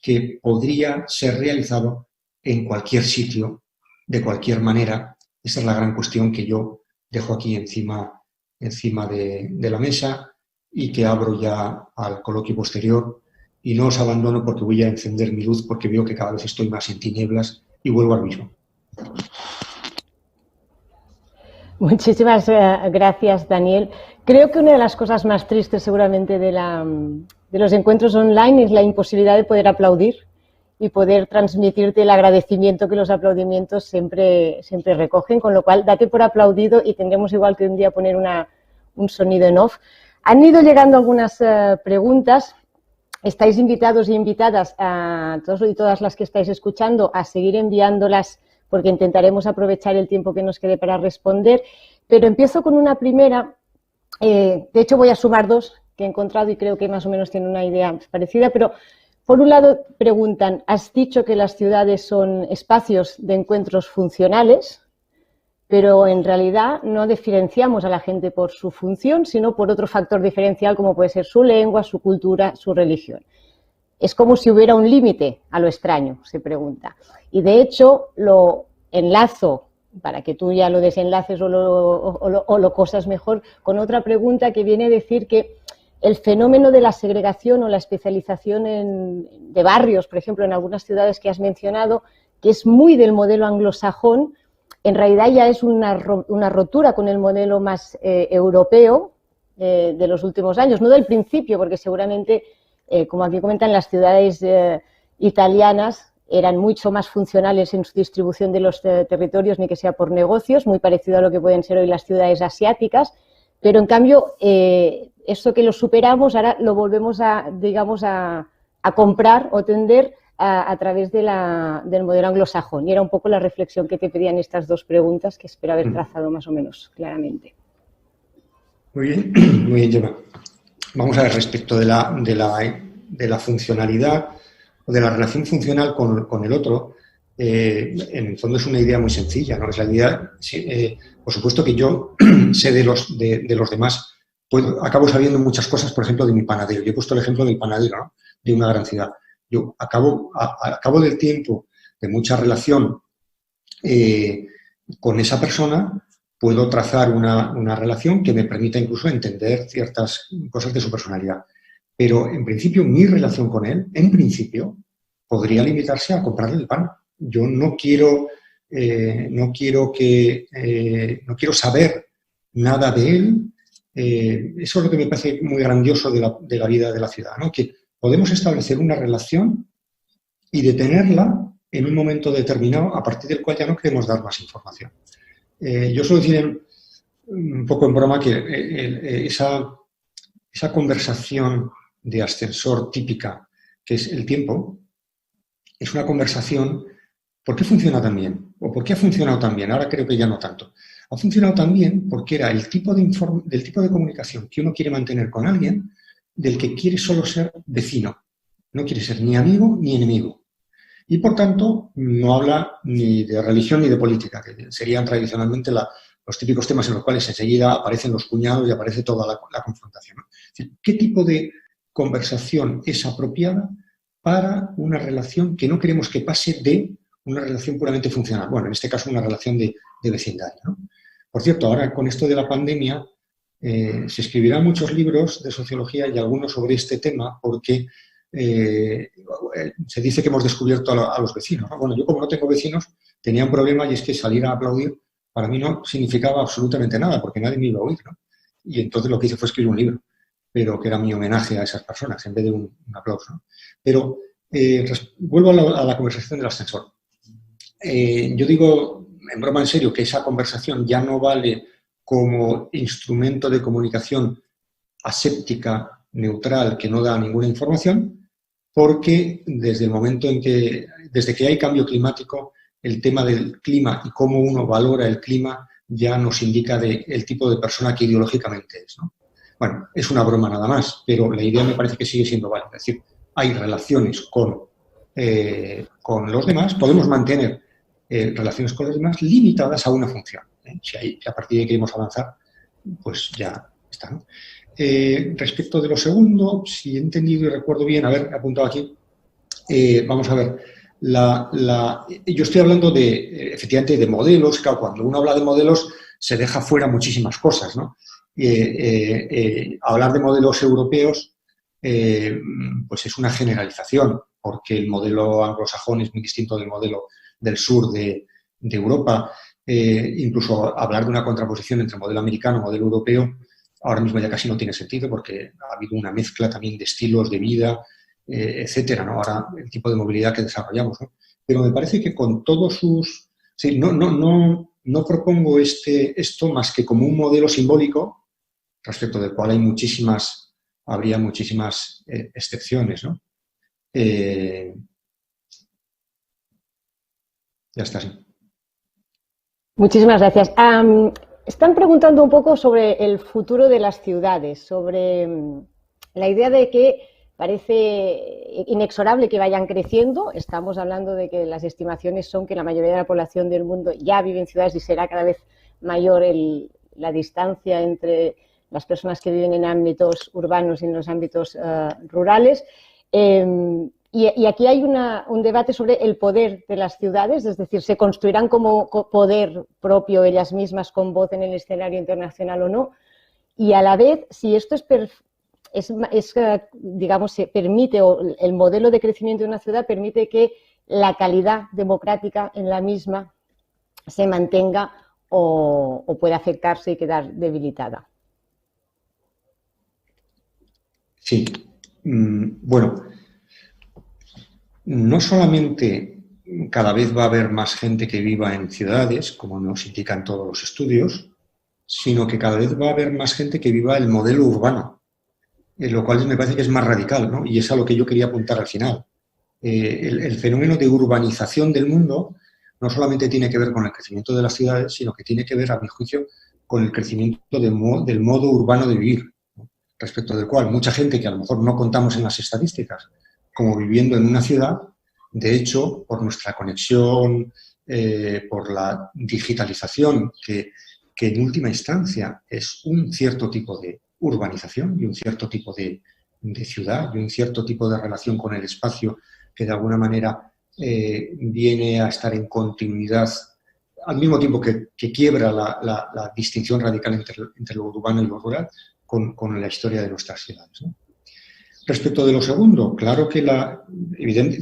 que podría ser realizado en cualquier sitio, de cualquier manera. Esa es la gran cuestión que yo dejo aquí encima de la mesa y que abro ya al coloquio posterior. Y no os abandono porque voy a encender mi luz porque veo que cada vez estoy más en tinieblas y vuelvo al mismo. Muchísimas gracias, Daniel. Creo que una de las cosas más tristes seguramente de los encuentros online es la imposibilidad de poder aplaudir y poder transmitirte el agradecimiento que los aplaudimientos siempre recogen, con lo cual date por aplaudido y tendremos igual que un día poner un sonido en off. Han ido llegando algunas preguntas. Estáis invitados e invitadas a todos y todas las que estáis escuchando a seguir enviándolas porque intentaremos aprovechar el tiempo que nos quede para responder. Pero empiezo con una primera. De hecho, voy a sumar dos que he encontrado y creo que más o menos tienen una idea parecida. Pero, por un lado, preguntan, has dicho que las ciudades son espacios de encuentros funcionales, pero en realidad no diferenciamos a la gente por su función, sino por otro factor diferencial como puede ser su lengua, su cultura, su religión. Es como si hubiera un límite a lo extraño, se pregunta. Y de hecho lo enlazo, para que tú ya lo desenlaces o lo cosas mejor, con otra pregunta que viene a decir que el fenómeno de la segregación o la especialización de barrios, por ejemplo, en algunas ciudades que has mencionado, que es muy del modelo anglosajón, en realidad ya es una rotura con el modelo más europeo de los últimos años, no del principio, porque seguramente, como aquí comentan, las ciudades italianas eran mucho más funcionales en su distribución de los territorios, ni que sea por negocios, muy parecido a lo que pueden ser hoy las ciudades asiáticas, pero en cambio, esto que lo superamos, ahora lo volvemos a comprar o tender a través del modelo anglosajón. Y era un poco la reflexión que te pedían estas dos preguntas, que espero haber trazado más o menos claramente. Muy bien, Gemma. Vamos a ver, respecto de la funcionalidad o de la relación funcional con el otro, en el fondo es una idea muy sencilla, ¿no? Es la idea, por supuesto que yo sé de los demás, acabo sabiendo muchas cosas, por ejemplo, de mi panadero. Yo he puesto el ejemplo del panadero, ¿no? De una gran ciudad. Yo, a cabo del tiempo, de mucha relación con esa persona, puedo trazar una relación que me permita incluso entender ciertas cosas de su personalidad. Pero, en principio, mi relación con él, en principio, podría limitarse a comprarle el pan. Yo no quiero saber nada de él. Eso es lo que me parece muy grandioso de la vida de la ciudad, ¿no? Que podemos establecer una relación y detenerla en un momento determinado, a partir del cual ya no queremos dar más información. Yo suelo decir un poco en broma que esa conversación de ascensor típica, que es el tiempo, es una conversación. ¿Por qué funciona tan bien? ¿O por qué ha funcionado tan bien? Ahora creo que ya no tanto. Ha funcionado tan bien porque era del tipo de comunicación que uno quiere mantener con alguien, del que quiere solo ser vecino. No quiere ser ni amigo ni enemigo. Y, por tanto, no habla ni de religión ni de política, que serían tradicionalmente los típicos temas en los cuales enseguida aparecen los cuñados y aparece toda la confrontación, ¿no? Es decir, ¿qué tipo de conversación es apropiada para una relación que no queremos que pase de una relación puramente funcional? Bueno, en este caso una relación de vecindario, ¿no? Por cierto, ahora con esto de la pandemia se escribirán muchos libros de sociología y algunos sobre este tema porque se dice que hemos descubierto a los vecinos, ¿no? Bueno, yo como no tengo vecinos tenía un problema y es que salir a aplaudir para mí no significaba absolutamente nada porque nadie me iba a oír, ¿no? Y entonces lo que hice fue escribir un libro, pero que era mi homenaje a esas personas en vez de un aplauso, ¿no? Pero vuelvo a la conversación del ascensor. Yo digo, en broma en serio, que esa conversación ya no vale como instrumento de comunicación aséptica, neutral, que no da ninguna información, porque desde que hay cambio climático, el tema del clima y cómo uno valora el clima ya nos indica el tipo de persona que ideológicamente es, ¿no? Bueno, es una broma nada más, pero la idea me parece que sigue siendo válida. Es decir, hay relaciones con los demás, podemos mantener relaciones con los demás limitadas a una función, ¿eh? Si a partir de ahí queremos avanzar, pues ya está, ¿no? Respecto de lo segundo, si he entendido y recuerdo bien, he apuntado aquí, vamos a ver, yo estoy hablando efectivamente de modelos. Claro, cuando uno habla de modelos se deja fuera muchísimas cosas, ¿no? Hablar de modelos europeos pues es una generalización, porque el modelo anglosajón es muy distinto del modelo del sur de Europa. Incluso hablar de una contraposición entre modelo americano y modelo europeo ahora mismo ya casi no tiene sentido porque ha habido una mezcla también de estilos de vida, etcétera, ¿no? Ahora el tipo de movilidad que desarrollamos, ¿no? Pero me parece que con todos sus... Sí, no propongo esto más que como un modelo simbólico respecto del cual habría muchísimas excepciones, ¿no? Ya está, sí. Muchísimas gracias. Están preguntando un poco sobre el futuro de las ciudades, sobre la idea de que parece inexorable que vayan creciendo. Estamos hablando de que las estimaciones son que la mayoría de la población del mundo ya vive en ciudades y será cada vez mayor la distancia entre las personas que viven en ámbitos urbanos y en los ámbitos rurales. Y aquí hay un debate sobre el poder de las ciudades, es decir, ¿se construirán como poder propio ellas mismas con voz en el escenario internacional o no? Y a la vez, si esto digamos, se permite, o el modelo de crecimiento de una ciudad permite que la calidad democrática en la misma se mantenga o pueda afectarse y quedar debilitada. Sí. Bueno, no solamente cada vez va a haber más gente que viva en ciudades, como nos indican todos los estudios, sino que cada vez va a haber más gente que viva el modelo urbano, lo cual me parece que es más radical, ¿no? Y es a lo que yo quería apuntar al final. El fenómeno de urbanización del mundo no solamente tiene que ver con el crecimiento de las ciudades, sino que tiene que ver, a mi juicio, con el crecimiento del modo urbano de vivir, ¿no? Respecto del cual mucha gente que a lo mejor no contamos en las estadísticas como viviendo en una ciudad, de hecho, por nuestra conexión, por la digitalización, que en última instancia es un cierto tipo de urbanización y un cierto tipo de ciudad y un cierto tipo de relación con el espacio que de alguna manera viene a estar en continuidad, al mismo tiempo que quiebra la distinción radical entre lo urbano y lo rural con la historia de nuestras ciudades, ¿no? Respecto de lo segundo, claro que me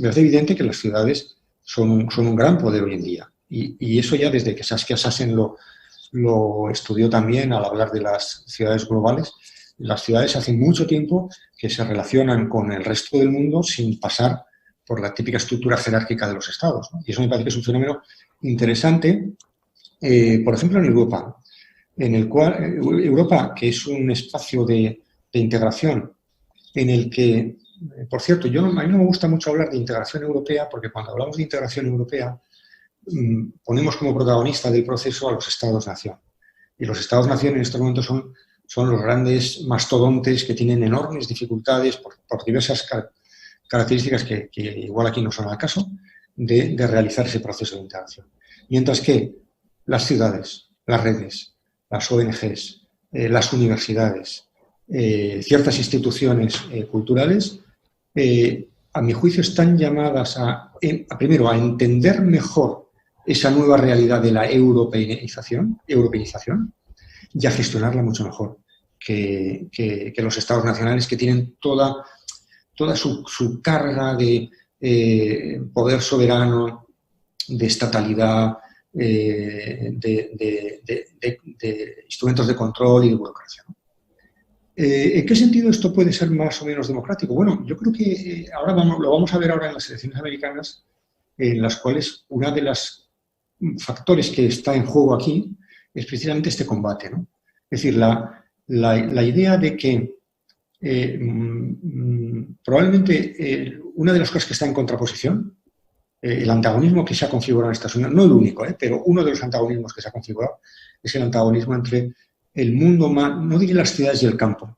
parece evidente que las ciudades son un gran poder hoy en día. Y eso ya desde que Saskia Sassen lo estudió también al hablar de las ciudades globales. Las ciudades hace mucho tiempo que se relacionan con el resto del mundo sin pasar por la típica estructura jerárquica de los estados, ¿no? Y eso me parece que es un fenómeno interesante, por ejemplo, en Europa, en el cual Europa, que es un espacio de integración en el que, por cierto, a mí no me gusta mucho hablar de integración europea, porque cuando hablamos de integración europea ponemos como protagonista del proceso a los estados-nación. Y los estados-nación en estos momentos son los grandes mastodontes que tienen enormes dificultades por diversas características que igual aquí no son al caso, de realizar ese proceso de integración. Mientras que las ciudades, las redes, las ONGs, las universidades, ciertas instituciones culturales, a mi juicio están llamadas primero a entender mejor esa nueva realidad de la europeización y a gestionarla mucho mejor que los estados nacionales, que tienen toda su carga de poder soberano, de estatalidad, de instrumentos de control y de burocracia, ¿no? ¿En qué sentido esto puede ser más o menos democrático? Bueno, yo creo que lo vamos a ver ahora en las elecciones americanas, en las cuales uno de los factores que está en juego aquí es precisamente este combate, ¿no? Es decir, la idea de que probablemente una de las cosas que está en contraposición, el antagonismo que se ha configurado en Estados Unidos, no el único, pero uno de los antagonismos que se ha configurado es el antagonismo entre el mundo más, no diré las ciudades y el campo,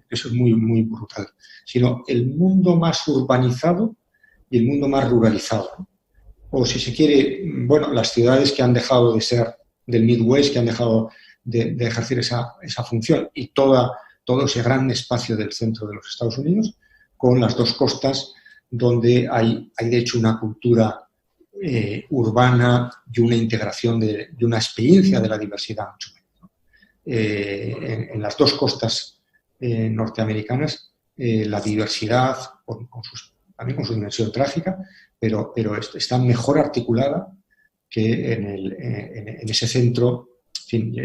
eso es muy, muy brutal, sino el mundo más urbanizado y el mundo más ruralizado, ¿no? O si se quiere, bueno, las ciudades que han dejado de ser del Midwest, que han dejado de ejercer esa función, y todo ese gran espacio del centro de los Estados Unidos, con las dos costas donde hay de hecho una cultura urbana y una integración y una experiencia de la diversidad mucho mayor, ¿no? En las dos costas norteamericanas, la diversidad, también con su dimensión trágica, pero está mejor articulada que en ese centro. En fin,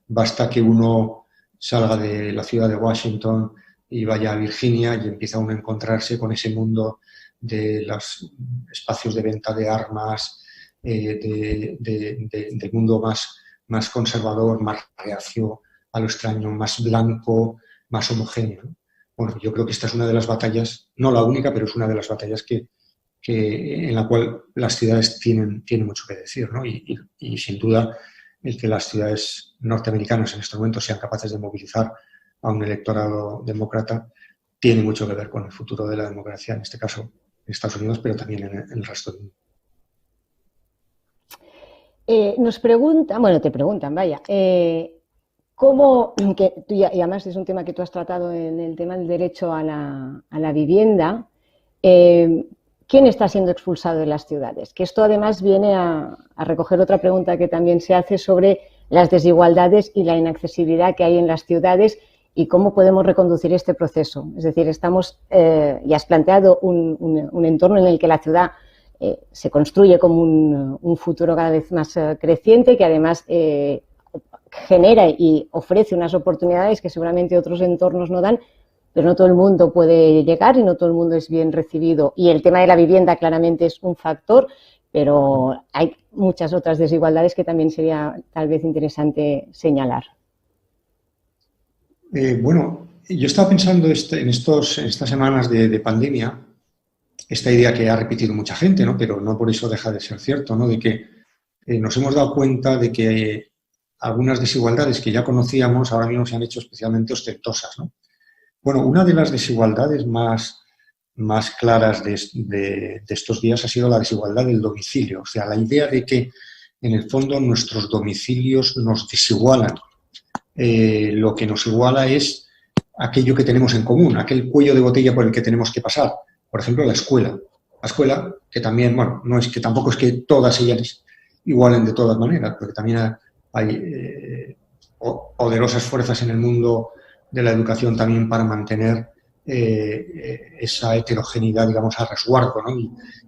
basta que uno salga de la ciudad de Washington y vaya a Virginia y empieza uno a encontrarse con ese mundo de los espacios de venta de armas, del mundo más conservador, más reacio a lo extraño, más blanco, más homogéneo, ¿no? Bueno, yo creo que esta es una de las batallas, no la única, pero es una de las batallas en la cual las ciudades tienen mucho que decir, ¿no? Y sin duda el que las ciudades norteamericanas en estos momentos sean capaces de movilizar a un electorado demócrata tiene mucho que ver con el futuro de la democracia, en este caso en Estados Unidos, pero también en el resto del mundo. Nos preguntan, bueno, te preguntan, vaya, ¿cómo, y además es un tema que tú has tratado en el tema del derecho a la vivienda, ¿quién está siendo expulsado de las ciudades? Que esto además viene a recoger otra pregunta que también se hace sobre las desigualdades y la inaccesibilidad que hay en las ciudades y cómo podemos reconducir este proceso. Es decir, ya has planteado un entorno en el que la ciudad se construye como un futuro cada vez más creciente, que además genera y ofrece unas oportunidades que seguramente otros entornos no dan, pero no todo el mundo puede llegar y no todo el mundo es bien recibido. Y el tema de la vivienda claramente es un factor, pero hay muchas otras desigualdades que también sería tal vez interesante señalar. Bueno, yo estaba pensando en estas semanas de pandemia, esta idea que ha repetido mucha gente, ¿no? Pero no por eso deja de ser cierto, ¿no? De que nos hemos dado cuenta de que algunas desigualdades que ya conocíamos ahora mismo se han hecho especialmente ostentosas, ¿no? Bueno, una de las desigualdades más claras de estos días ha sido la desigualdad del domicilio. O sea, la idea de que, en el fondo, nuestros domicilios nos desigualan. Lo que nos iguala es aquello que tenemos en común, aquel cuello de botella por el que tenemos que pasar. Por ejemplo, la escuela. escuela, que también, bueno, tampoco es que todas ellas igualen de todas maneras, porque también hay poderosas fuerzas en el mundo de la educación también para mantener esa heterogeneidad, digamos, a resguardo, ¿no?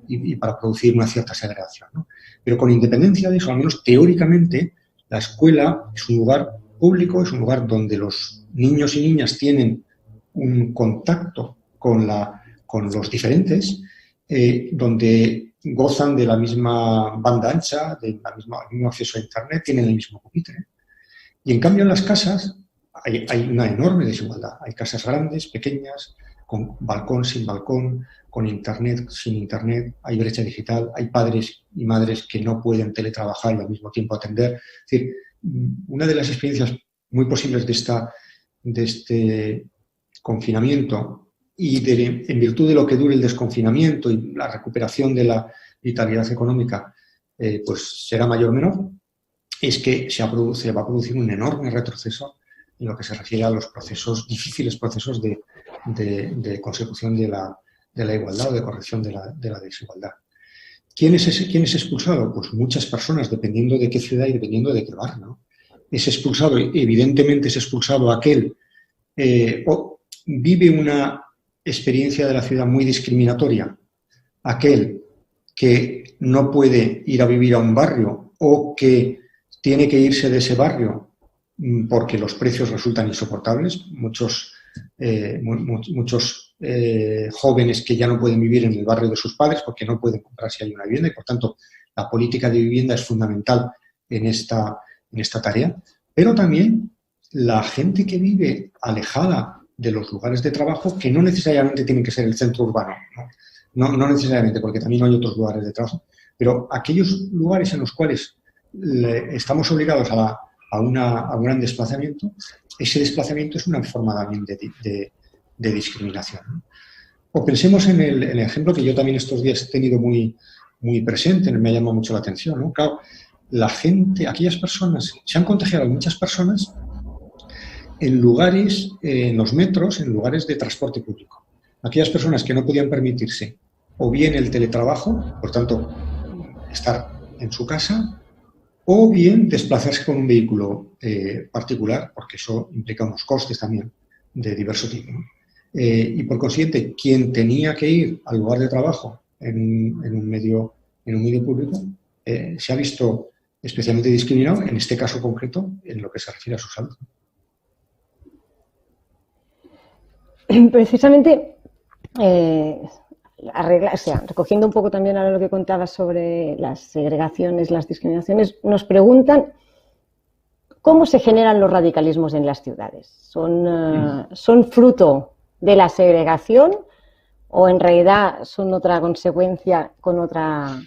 y para producir una cierta segregación, ¿no? Pero con independencia de eso, al menos teóricamente, la escuela es un lugar público, es un lugar donde los niños y niñas tienen un contacto con los diferentes, donde gozan de la misma banda ancha, del mismo acceso a Internet, tienen el mismo pupitre. Y en cambio en las casas hay una enorme desigualdad. Hay casas grandes, pequeñas, con balcón, sin balcón, con Internet, sin Internet, hay brecha digital, hay padres y madres que no pueden teletrabajar y al mismo tiempo atender. Es decir, una de las experiencias muy posibles de este confinamiento y en virtud de lo que dure el desconfinamiento y la recuperación de la vitalidad económica, pues será mayor o menor, es que se va a producir un enorme retroceso en lo que se refiere a los difíciles procesos de consecución de la igualdad o de corrección de la desigualdad. ¿Quién es expulsado? Pues muchas personas, dependiendo de qué ciudad y dependiendo de qué barrio, ¿no? Es expulsado, evidentemente es expulsado aquel o vive una experiencia de la ciudad muy discriminatoria, aquel que no puede ir a vivir a un barrio o que tiene que irse de ese barrio porque los precios resultan insoportables. Muchos jóvenes que ya no pueden vivir en el barrio de sus padres porque no pueden comprarse ahí una vivienda y, por tanto, la política de vivienda es fundamental en esta tarea. Pero también la gente que vive alejada de los lugares de trabajo, que no necesariamente tienen que ser el centro urbano, no necesariamente, porque también hay otros lugares de trabajo, pero aquellos lugares en los cuales estamos obligados a un gran desplazamiento, ese desplazamiento es una forma también de discriminación, ¿no? O pensemos en el ejemplo que yo también estos días he tenido muy, muy presente, me ha llamado mucho la atención, ¿no? Claro, la gente, aquellas personas, se han contagiado muchas personas en lugares, en los metros, en lugares de transporte público. Aquellas personas que no podían permitirse o bien el teletrabajo, por tanto, estar en su casa, o bien desplazarse con un vehículo particular, porque eso implica unos costes también de diverso tipo, ¿no? Y por consiguiente, quien tenía que ir al lugar de trabajo en un medio público se ha visto especialmente discriminado, en este caso concreto, en lo que se refiere a su salud. Precisamente, recogiendo un poco también ahora lo que contabas sobre las segregaciones, las discriminaciones, nos preguntan cómo se generan los radicalismos en las ciudades. ¿Son fruto de la segregación o en realidad son otra consecuencia con otra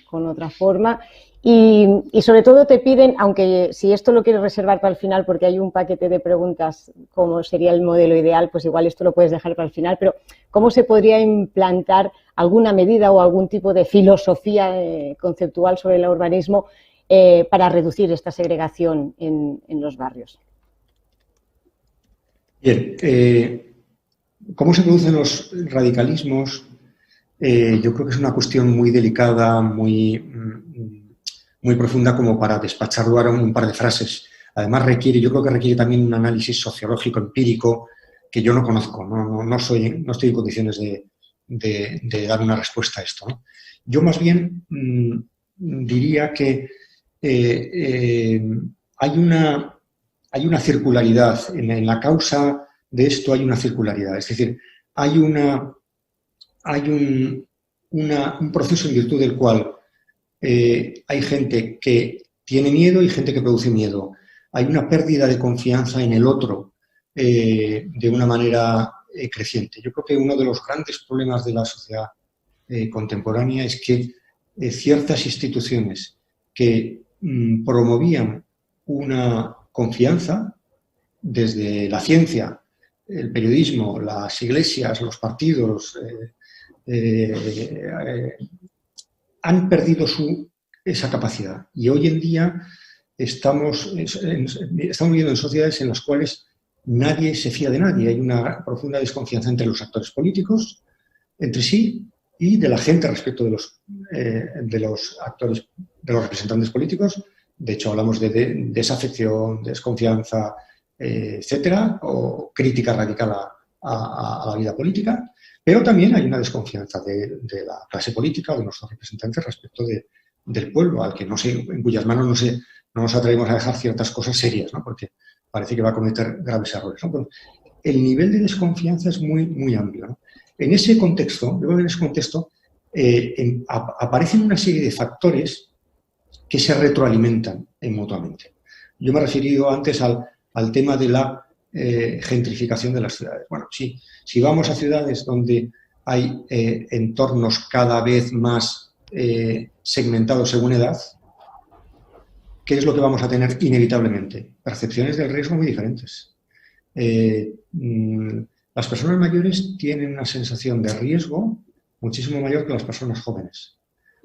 forma? Y sobre todo te piden, aunque si esto lo quieres reservar para el final porque hay un paquete de preguntas, cómo sería el modelo ideal, pues igual esto lo puedes dejar para el final, pero ¿cómo se podría implantar alguna medida o algún tipo de filosofía conceptual sobre el urbanismo para reducir esta segregación en los barrios? Bien, ¿cómo se producen los radicalismos? Yo creo que es una cuestión muy delicada, muy profunda como para despacharlo ahora en un par de frases. Además yo creo que requiere también un análisis sociológico, empírico, que yo no conozco, no estoy en condiciones de dar una respuesta a esto, ¿no? Yo más bien diría que hay una circularidad, en la causa de esto hay una circularidad, es decir, hay un proceso en virtud del cual hay gente que tiene miedo y gente que produce miedo. Hay una pérdida de confianza en el otro de una manera creciente. Yo creo que uno de los grandes problemas de la sociedad contemporánea es que ciertas instituciones que promovían una confianza desde la ciencia, el periodismo, las iglesias, los partidos, han perdido esa capacidad. Y hoy en día estamos viviendo en sociedades en las cuales nadie se fía de nadie. Hay una profunda desconfianza entre los actores políticos, entre sí, y de la gente respecto de los actores, de los representantes políticos. De hecho, hablamos de desafección, desconfianza, etcétera, o crítica radical a la vida política, pero también hay una desconfianza de la clase política o de nuestros representantes respecto del pueblo, al que en cuyas manos no nos atrevemos a dejar ciertas cosas serias, ¿no? Porque parece que va a cometer graves errores, ¿no? Pero el nivel de desconfianza es muy, muy amplio, ¿no? En ese contexto, aparecen una serie de factores que se retroalimentan mutuamente. Yo me he referido antes al tema de la gentrificación de las ciudades. Bueno, si vamos a ciudades donde hay entornos cada vez más segmentados según edad, ¿qué es lo que vamos a tener inevitablemente? Percepciones del riesgo muy diferentes. Las personas mayores tienen una sensación de riesgo muchísimo mayor que las personas jóvenes.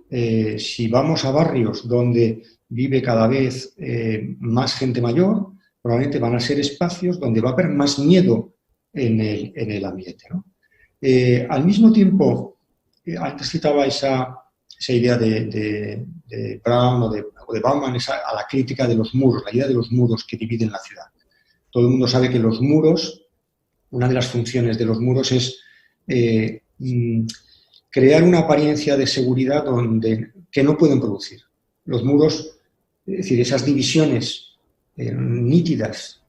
Si vamos a barrios donde vive cada vez más gente mayor, probablemente van a ser espacios donde va a haber más miedo en el ambiente, ¿no? Al mismo tiempo, antes citaba esa idea de Brown o de Bauman, a la crítica de los muros, la idea de los muros que dividen la ciudad. Todo el mundo sabe que los muros, una de las funciones de los muros es crear una apariencia de seguridad que no pueden producir. Los muros, es decir, esas divisiones nítidas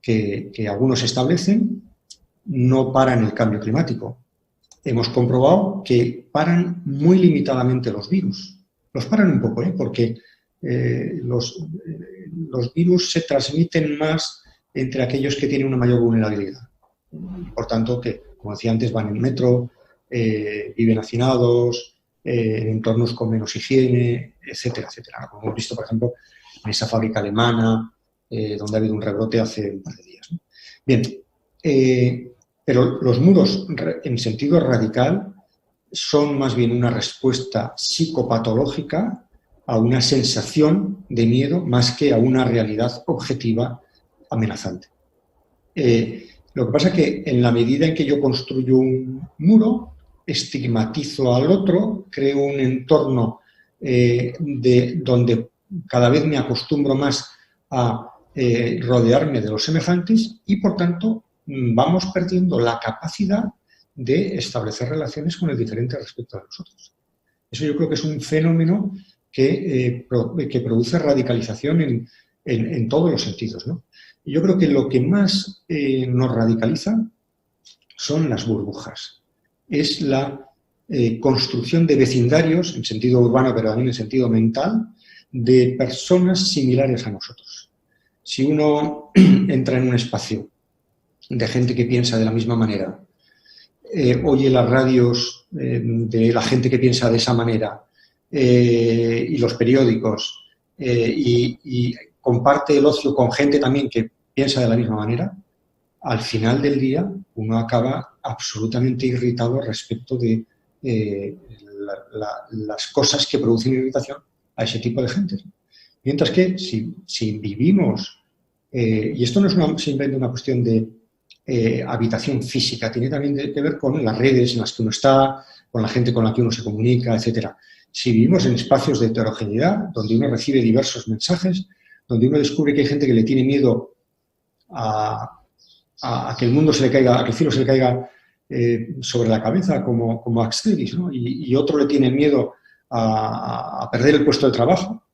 que algunos establecen, no paran el cambio climático. Hemos comprobado que paran muy limitadamente los virus. Los paran un poco, porque los virus se transmiten más entre aquellos que tienen una mayor vulnerabilidad. Por tanto, que, como decía antes, van en metro, viven hacinados, en entornos con menos higiene, etcétera, etcétera. Como hemos visto, por ejemplo, en esa fábrica alemana, donde ha habido un rebrote hace un par de días, ¿no? Bien, pero los muros, en sentido radical, son más bien una respuesta psicopatológica a una sensación de miedo más que a una realidad objetiva amenazante. Lo que pasa es que en la medida en que yo construyo un muro, estigmatizo al otro, creo un entorno donde cada vez me acostumbro más a rodearme de los semejantes y, por tanto, vamos perdiendo la capacidad de establecer relaciones con el diferente respecto a nosotros. Eso yo creo que es un fenómeno que produce radicalización en todos los sentidos, ¿no? Y yo creo que lo que más nos radicaliza son las burbujas. Es la construcción de vecindarios, en sentido urbano, pero también en sentido mental, de personas similares a nosotros. Si uno entra en un espacio de gente que piensa de la misma manera, oye las radios de la gente que piensa de esa manera y los periódicos y comparte el ocio con gente también que piensa de la misma manera, al final del día uno acaba absolutamente irritado respecto de las cosas que producen irritación a ese tipo de gente. Mientras que si vivimos, y esto no es simplemente una cuestión de habitación física, tiene también que ver con las redes en las que uno está, con la gente con la que uno se comunica, etcétera. Si vivimos en espacios de heterogeneidad, donde uno recibe diversos mensajes, donde uno descubre que hay gente que le tiene miedo a que el mundo se le caiga, a que el cielo se le caiga sobre la cabeza, como Asterix, ¿no? Y otro le tiene miedo a perder el puesto de trabajo,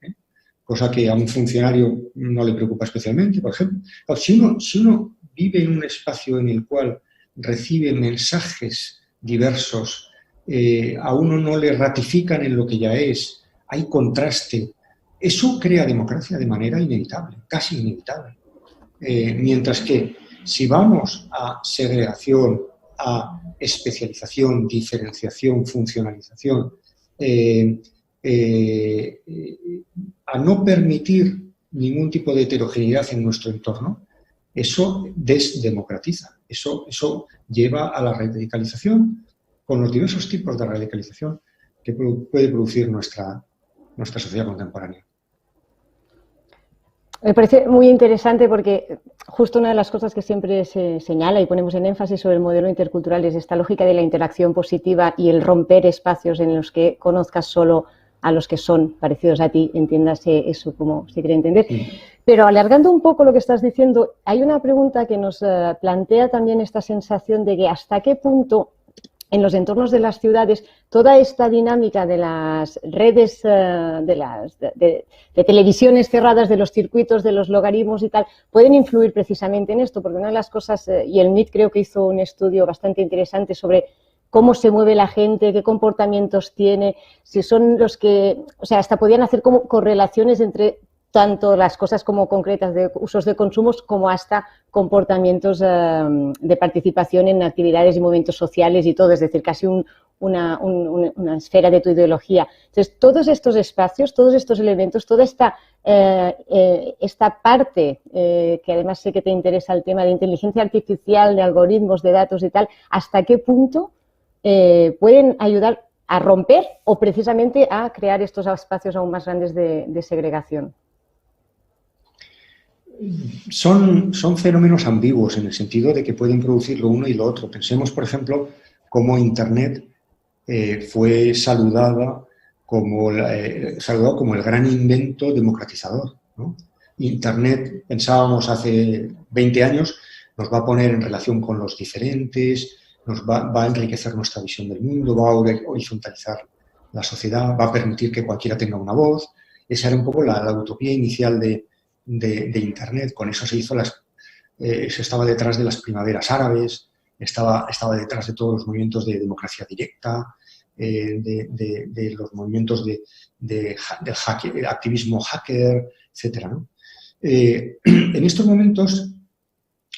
cosa que a un funcionario no le preocupa especialmente, por ejemplo. Si uno vive en un espacio en el cual recibe mensajes diversos, a uno no le ratifican en lo que ya es, hay contraste, eso crea democracia de manera inevitable, casi inevitable. Mientras que si vamos a segregación, a especialización, diferenciación, funcionalización, a no permitir ningún tipo de heterogeneidad en nuestro entorno, eso desdemocratiza, eso lleva a la radicalización con los diversos tipos de radicalización que puede producir nuestra sociedad contemporánea. Me parece muy interesante porque justo una de las cosas que siempre se señala y ponemos en énfasis sobre el modelo intercultural es esta lógica de la interacción positiva y el romper espacios en los que conozcas solo a los que son parecidos a ti, entiéndase eso como se quiere entender. Pero alargando un poco lo que estás diciendo, hay una pregunta que nos plantea también esta sensación de que hasta qué punto en los entornos de las ciudades, toda esta dinámica de las redes, de televisiones cerradas, de los circuitos, de los logaritmos y tal, pueden influir precisamente en esto, porque una de las cosas, y el MIT creo que hizo un estudio bastante interesante sobre cómo se mueve la gente, qué comportamientos tiene, si son los que, o sea, hasta podían hacer como correlaciones entre tanto las cosas como concretas de usos de consumos como hasta comportamientos de participación en actividades y movimientos sociales y todo, es decir, casi una esfera de tu ideología. Entonces, todos estos espacios, todos estos elementos, toda esta parte, que además sé que te interesa el tema de inteligencia artificial, de algoritmos, de datos y tal, ¿hasta qué punto pueden ayudar a romper o precisamente a crear estos espacios aún más grandes de segregación? Son fenómenos ambiguos en el sentido de que pueden producir lo uno y lo otro. Pensemos, por ejemplo, cómo Internet fue saludado como el gran invento democratizador, ¿no? Internet, pensábamos hace 20 años, nos va a poner en relación con los diferentes, nos va a enriquecer nuestra visión del mundo, va a horizontalizar la sociedad, va a permitir que cualquiera tenga una voz. Esa era un poco la utopía inicial de Internet. Con eso se estaba detrás de las primaveras árabes, estaba detrás de todos los movimientos de democracia directa, de los movimientos del activismo hacker, etc., ¿no? En estos momentos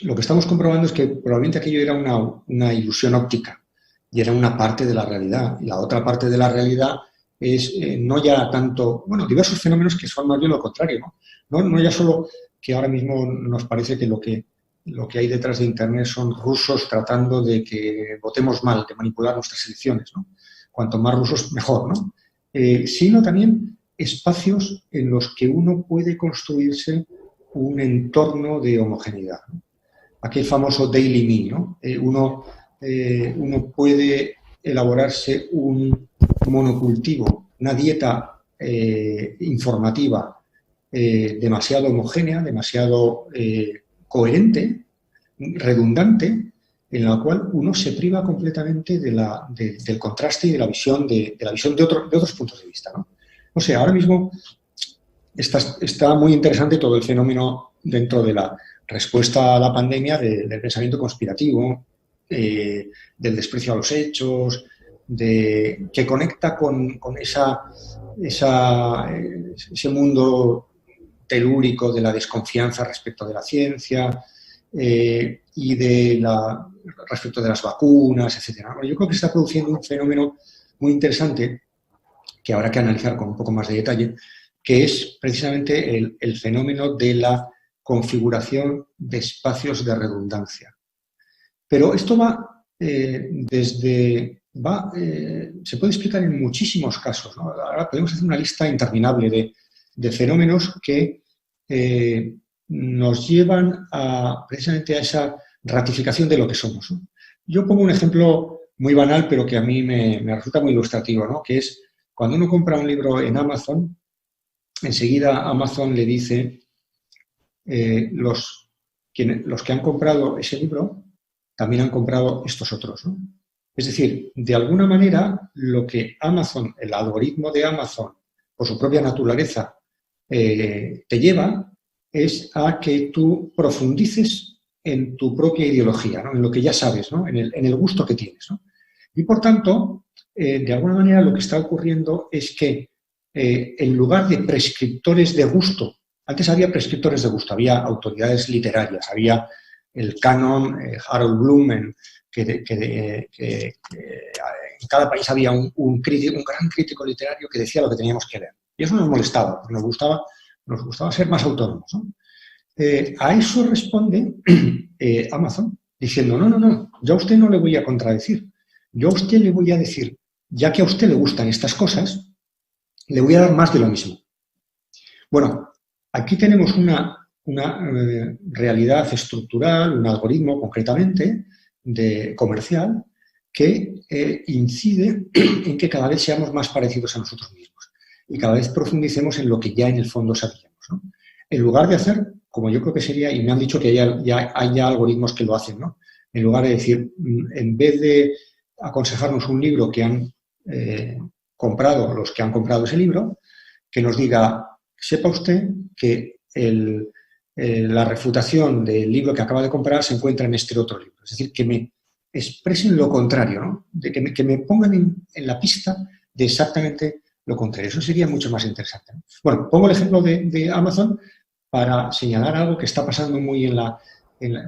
lo que estamos comprobando es que probablemente aquello era una ilusión óptica y era una parte de la realidad. Y la otra parte de la realidad es no ya tanto, bueno, diversos fenómenos que son más bien lo contrario, ¿no? No ya solo que ahora mismo nos parece que lo que hay detrás de Internet son rusos tratando de que votemos mal, de manipular nuestras elecciones, ¿no? Cuanto más rusos, mejor, ¿no? Sino también espacios en los que uno puede construirse un entorno de homogeneidad, ¿no? Aquel famoso Daily Me, ¿no? Uno puede elaborarse un monocultivo, una dieta informativa demasiado homogénea, demasiado coherente, redundante, en la cual uno se priva completamente del contraste y de la visión de otros puntos de vista, ¿no? O sea, ahora mismo está muy interesante todo el fenómeno dentro de la respuesta a la pandemia del pensamiento conspirativo, del desprecio a los hechos, que conecta con ese mundo telúrico de la desconfianza respecto de la ciencia y respecto de las vacunas, etc. Yo creo que se está produciendo un fenómeno muy interesante que habrá que analizar con un poco más de detalle, que es precisamente el fenómeno de la configuración de espacios de redundancia. Pero esto se puede explicar en muchísimos casos, ¿no? Ahora podemos hacer una lista interminable de fenómenos que nos llevan precisamente a esa ratificación de lo que somos, ¿no? Yo pongo un ejemplo muy banal, pero que a mí me resulta muy ilustrativo, ¿no? Que es cuando uno compra un libro en Amazon, enseguida Amazon le dice los que han comprado ese libro también han comprado estos otros, ¿no? Es decir, de alguna manera lo que Amazon, el algoritmo de Amazon, por su propia naturaleza, te lleva es a que tú profundices en tu propia ideología, ¿no? En lo que ya sabes, ¿no? En el gusto que tienes, ¿no? Y por tanto, de alguna manera lo que está ocurriendo es que en lugar de prescriptores de gusto, antes había prescriptores de gusto, había autoridades literarias, había el canon, Harold Bloom, que en cada país había un gran crítico literario que decía lo que teníamos que leer. Y eso nos molestaba, porque nos gustaba ser más autónomos, ¿no? A eso responde Amazon diciendo, no, yo a usted no le voy a contradecir. Yo a usted le voy a decir, ya que a usted le gustan estas cosas, le voy a dar más de lo mismo. Bueno, Aquí tenemos una realidad estructural, un algoritmo concretamente comercial que incide en que cada vez seamos más parecidos a nosotros mismos y cada vez profundicemos en lo que ya en el fondo sabíamos, ¿no? En lugar de hacer, como yo creo que sería, y me han dicho que hay ya algoritmos que lo hacen, ¿no? En lugar de decir, en vez de aconsejarnos un libro que han comprado los que han comprado ese libro, que nos diga, sepa usted que la refutación del libro que acaba de comprar se encuentra en este otro libro. Es decir, que me expresen lo contrario, ¿no? Que me pongan en la pista de exactamente lo contrario. Eso sería mucho más interesante, ¿no? Bueno, pongo el ejemplo de Amazon para señalar algo que está pasando muy en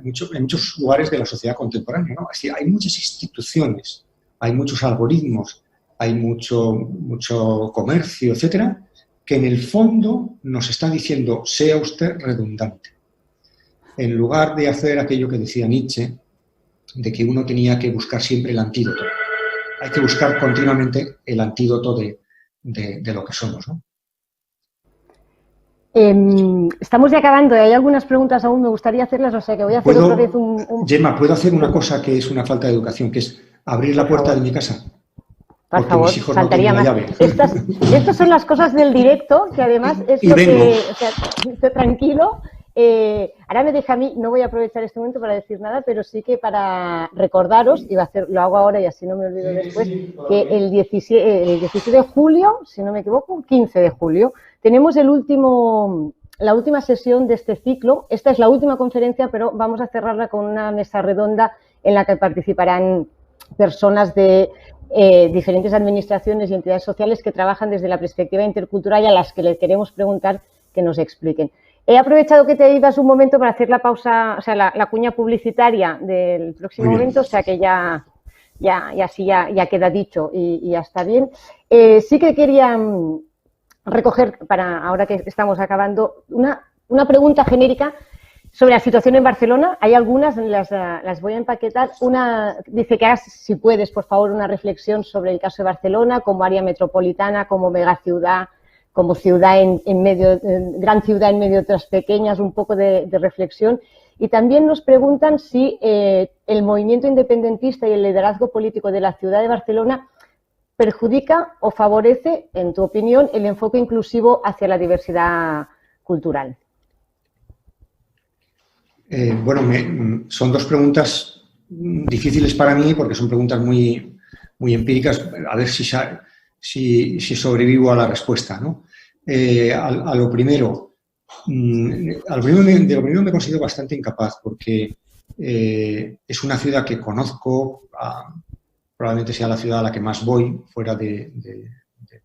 muchos lugares de la sociedad contemporánea, ¿no? Es decir, hay muchas instituciones, hay muchos algoritmos, hay mucho comercio, etcétera, que en el fondo nos está diciendo, sea usted redundante. En lugar de hacer aquello que decía Nietzsche, de que uno tenía que buscar siempre el antídoto. Hay que buscar continuamente el antídoto de lo que somos, ¿no? Estamos ya acabando y hay algunas preguntas aún, me gustaría hacerlas, o sea que voy a hacer otra vez Gemma, ¿puedo hacer una cosa que es una falta de educación, que es abrir la puerta de mi casa? Por favor, mis hijos faltaría no más. llave. Estas son las cosas del directo, que además es y lo vengo. que... O sea, estoy tranquilo. Ahora me deja a mí, no voy a aprovechar este momento para decir nada, pero sí que para recordaros, lo hago ahora y así no me olvido después, que el 17 de julio, si no me equivoco, 15 de julio, tenemos la última sesión de este ciclo. Esta es la última conferencia, pero vamos a cerrarla con una mesa redonda en la que participarán personas de diferentes administraciones y entidades sociales que trabajan desde la perspectiva intercultural y a las que les queremos preguntar que nos expliquen. He aprovechado que te ibas un momento para hacer la pausa, o sea, la cuña publicitaria del próximo evento, o sea que ya queda dicho y ya está bien. Sí que quería recoger, para ahora que estamos acabando, una pregunta genérica sobre la situación en Barcelona. Hay algunas, las voy a empaquetar. Una dice que hagas, si puedes, por favor, una reflexión sobre el caso de Barcelona como área metropolitana, como megaciudad, como ciudad gran ciudad en medio de otras pequeñas, un poco de reflexión. Y también nos preguntan si el movimiento independentista y el liderazgo político de la ciudad de Barcelona perjudica o favorece, en tu opinión, el enfoque inclusivo hacia la diversidad cultural. Son dos preguntas difíciles para mí porque son preguntas muy, muy empíricas. A ver si sobrevivo a la respuesta, ¿no? A lo primero me considero bastante incapaz porque es una ciudad que conozco, probablemente sea la ciudad a la que más voy fuera del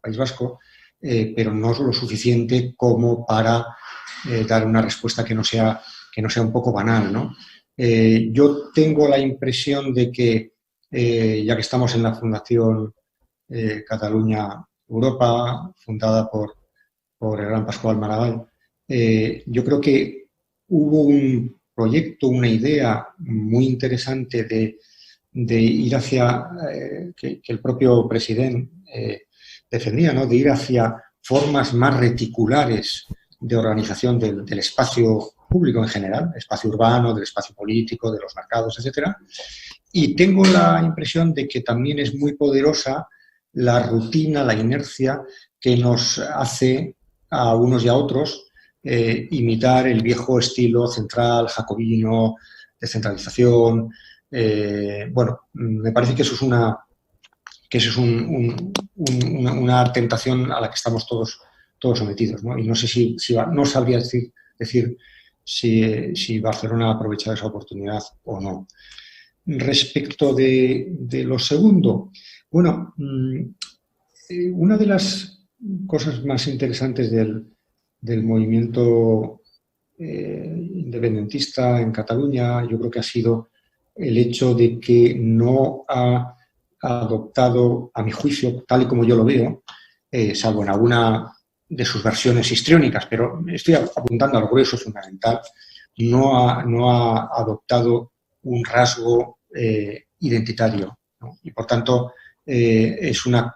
País Vasco, pero no es lo suficiente como para dar una respuesta que no sea un poco banal, ¿no? Yo tengo la impresión de que, ya que estamos en la Fundación Catalunya Europa, fundada por el gran Pascual Maragall, yo creo que hubo un proyecto, una idea muy interesante de ir hacia, que el propio presidente defendía, ¿no? De ir hacia formas más reticulares de organización del espacio público en general, espacio urbano, del espacio político, de los mercados, etcétera. Y tengo la impresión de que también es muy poderosa la rutina, la inercia que nos hace a unos y a otros imitar el viejo estilo central, jacobino, descentralización. Me parece que eso es una tentación a la que estamos todos sometidos, ¿no? Y no sé no sabría decir si Barcelona ha aprovechado esa oportunidad o no. Respecto de lo segundo, una de las cosas más interesantes del movimiento independentista en Cataluña, yo creo que ha sido el hecho de que no ha adoptado, a mi juicio, tal y como yo lo veo, salvo en alguna de sus versiones histriónicas, pero estoy apuntando a lo grueso fundamental, no ha adoptado un rasgo identitario, ¿no? Y, por tanto, es una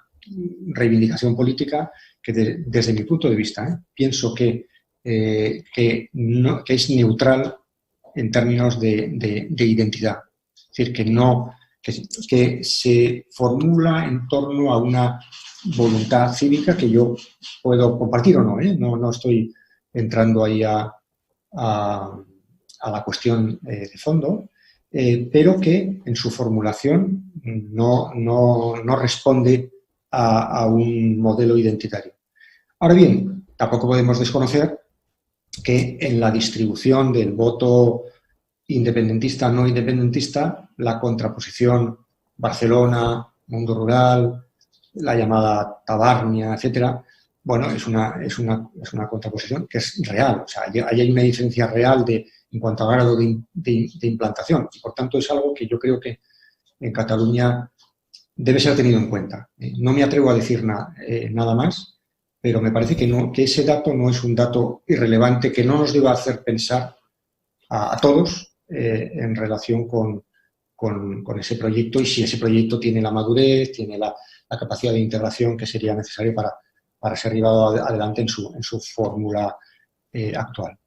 reivindicación política que, desde mi punto de vista, pienso que que es neutral en términos de identidad. Es decir, que se formula en torno a una voluntad cívica que yo puedo compartir o no, ¿eh? No estoy entrando ahí a la cuestión de fondo, pero que en su formulación no responde a un modelo identitario. Ahora bien, tampoco podemos desconocer que en la distribución del voto independentista, no independentista, la contraposición Barcelona, mundo rural, la llamada tabarnia, etcétera, bueno, es una contraposición que es real. O sea, ahí hay una diferencia real en cuanto a grado de implantación. Y, por tanto, es algo que yo creo que en Cataluña debe ser tenido en cuenta. No me atrevo a decir nada más, pero me parece que ese dato no es un dato irrelevante que no nos deba hacer pensar a todos en relación con ese proyecto y si ese proyecto tiene la madurez, tiene la capacidad de integración que sería necesaria para ser llevado adelante en su fórmula actual.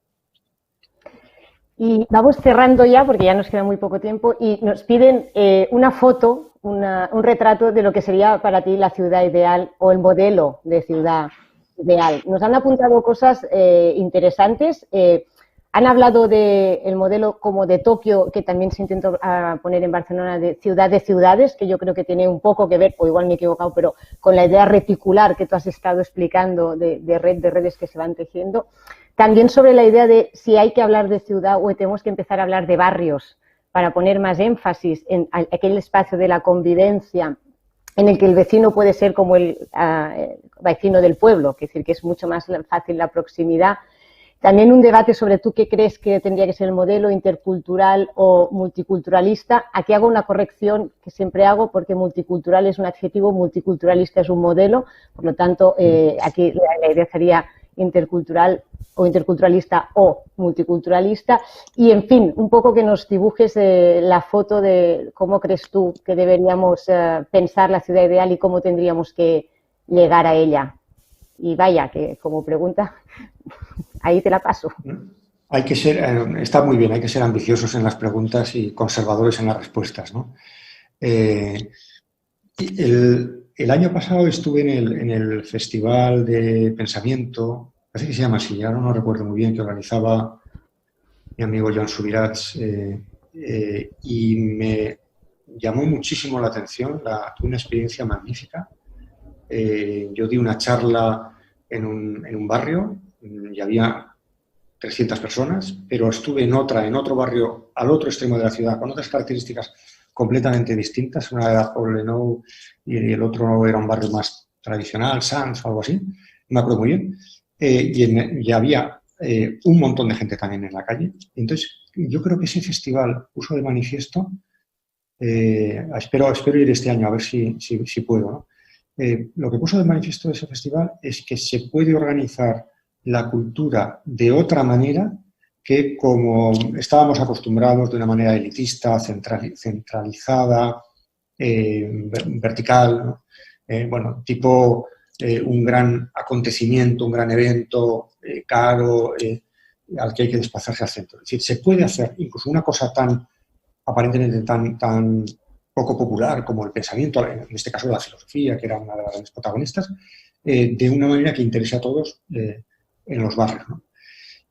Y vamos cerrando ya, porque ya nos queda muy poco tiempo, y nos piden una foto, un retrato de lo que sería para ti la ciudad ideal o el modelo de ciudad ideal. Nos han apuntado cosas interesantes. Han hablado del modelo como de Tokio, que también se intentó poner en Barcelona, de ciudades, que yo creo que tiene un poco que ver, o igual me he equivocado, pero con la idea reticular que tú has estado explicando de redes que se van tejiendo. También sobre la idea de si hay que hablar de ciudad o tenemos que empezar a hablar de barrios para poner más énfasis en aquel espacio de la convivencia en el que el vecino puede ser como el vecino del pueblo, es decir, que es mucho más fácil la proximidad. También un debate sobre tú qué crees que tendría que ser el modelo intercultural o multiculturalista. Aquí hago una corrección que siempre hago porque multicultural es un adjetivo, multiculturalista es un modelo, por lo tanto aquí la idea sería intercultural o interculturalista o multiculturalista y, en fin, un poco que nos dibujes la foto de cómo crees tú que deberíamos pensar la ciudad ideal y cómo tendríamos que llegar a ella. Y vaya, que como pregunta, ahí te la paso. Hay que ser, está muy bien, hay que ser ambiciosos en las preguntas y conservadores en las respuestas, ¿no? El año pasado estuve en el Festival de Pensamiento, parece que se llama así, ahora no recuerdo muy bien, que organizaba mi amigo Joan Subirats, y me llamó muchísimo la atención, tuve una experiencia magnífica. Yo di una charla en un barrio y había 300 personas, pero estuve en otro barrio al otro extremo de la ciudad con otras características completamente distintas. Una era Poblenou y el otro era un barrio más tradicional, Sants o algo así, no me acuerdo muy bien. Y había un montón de gente también en la calle. Entonces, yo creo que ese festival puso de manifiesto, espero ir este año a ver si puedo, ¿no? Lo que puso de manifiesto de ese festival es que se puede organizar la cultura de otra manera que como estábamos acostumbrados, de una manera elitista, centralizada, vertical, ¿no? Bueno, tipo un gran acontecimiento, un gran evento caro, al que hay que desplazarse al centro. Es decir, se puede hacer incluso una cosa aparentemente tan poco popular como el pensamiento, en este caso la filosofía, que era una de las grandes protagonistas, de una manera que interese a todos en los barrios, ¿no?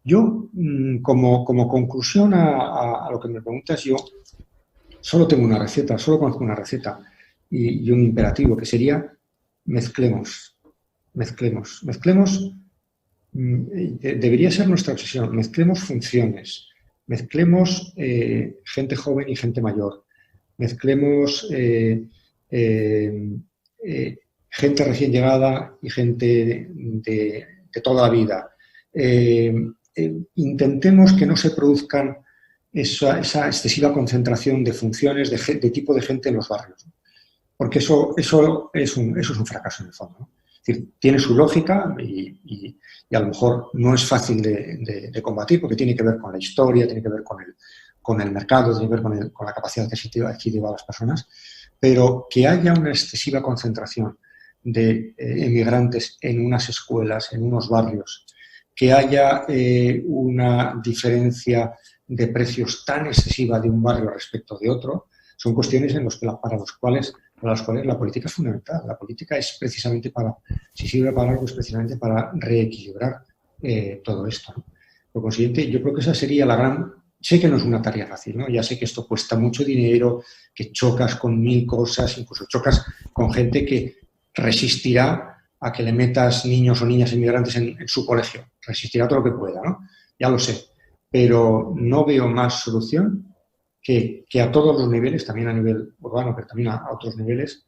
Yo, como conclusión a lo que me preguntas, yo solo tengo una receta, solo conozco una receta y un imperativo, que sería mezclemos. Debería ser nuestra obsesión, mezclemos funciones, mezclemos gente joven y gente mayor, mezclemos gente recién llegada y gente de toda la vida. Intentemos que no se produzcan esa excesiva concentración de funciones de tipo de gente en los barrios, ¿no? Porque eso es un fracaso en el fondo, ¿no? Es decir, tiene su lógica y a lo mejor no es fácil de combatir porque tiene que ver con la historia, tiene que ver con el mercado, tiene que ver con la capacidad adquisitiva de las personas, pero que haya una excesiva concentración de emigrantes en unas escuelas, en unos barrios, que haya una diferencia de precios tan excesiva de un barrio respecto de otro, son cuestiones para las cuales la política es fundamental. La política es precisamente si sirve para algo, es precisamente para reequilibrar todo esto, ¿no? Por consiguiente, yo creo que esa sería la gran... Sé que no es una tarea fácil, ¿no? Ya sé que esto cuesta mucho dinero, que chocas con 1000 cosas, incluso chocas con gente que resistirá a que le metas niños o niñas inmigrantes en su colegio. Resistirá todo lo que pueda, ¿no? Ya lo sé. Pero no veo más solución que a todos los niveles, también a nivel urbano, pero también a otros niveles,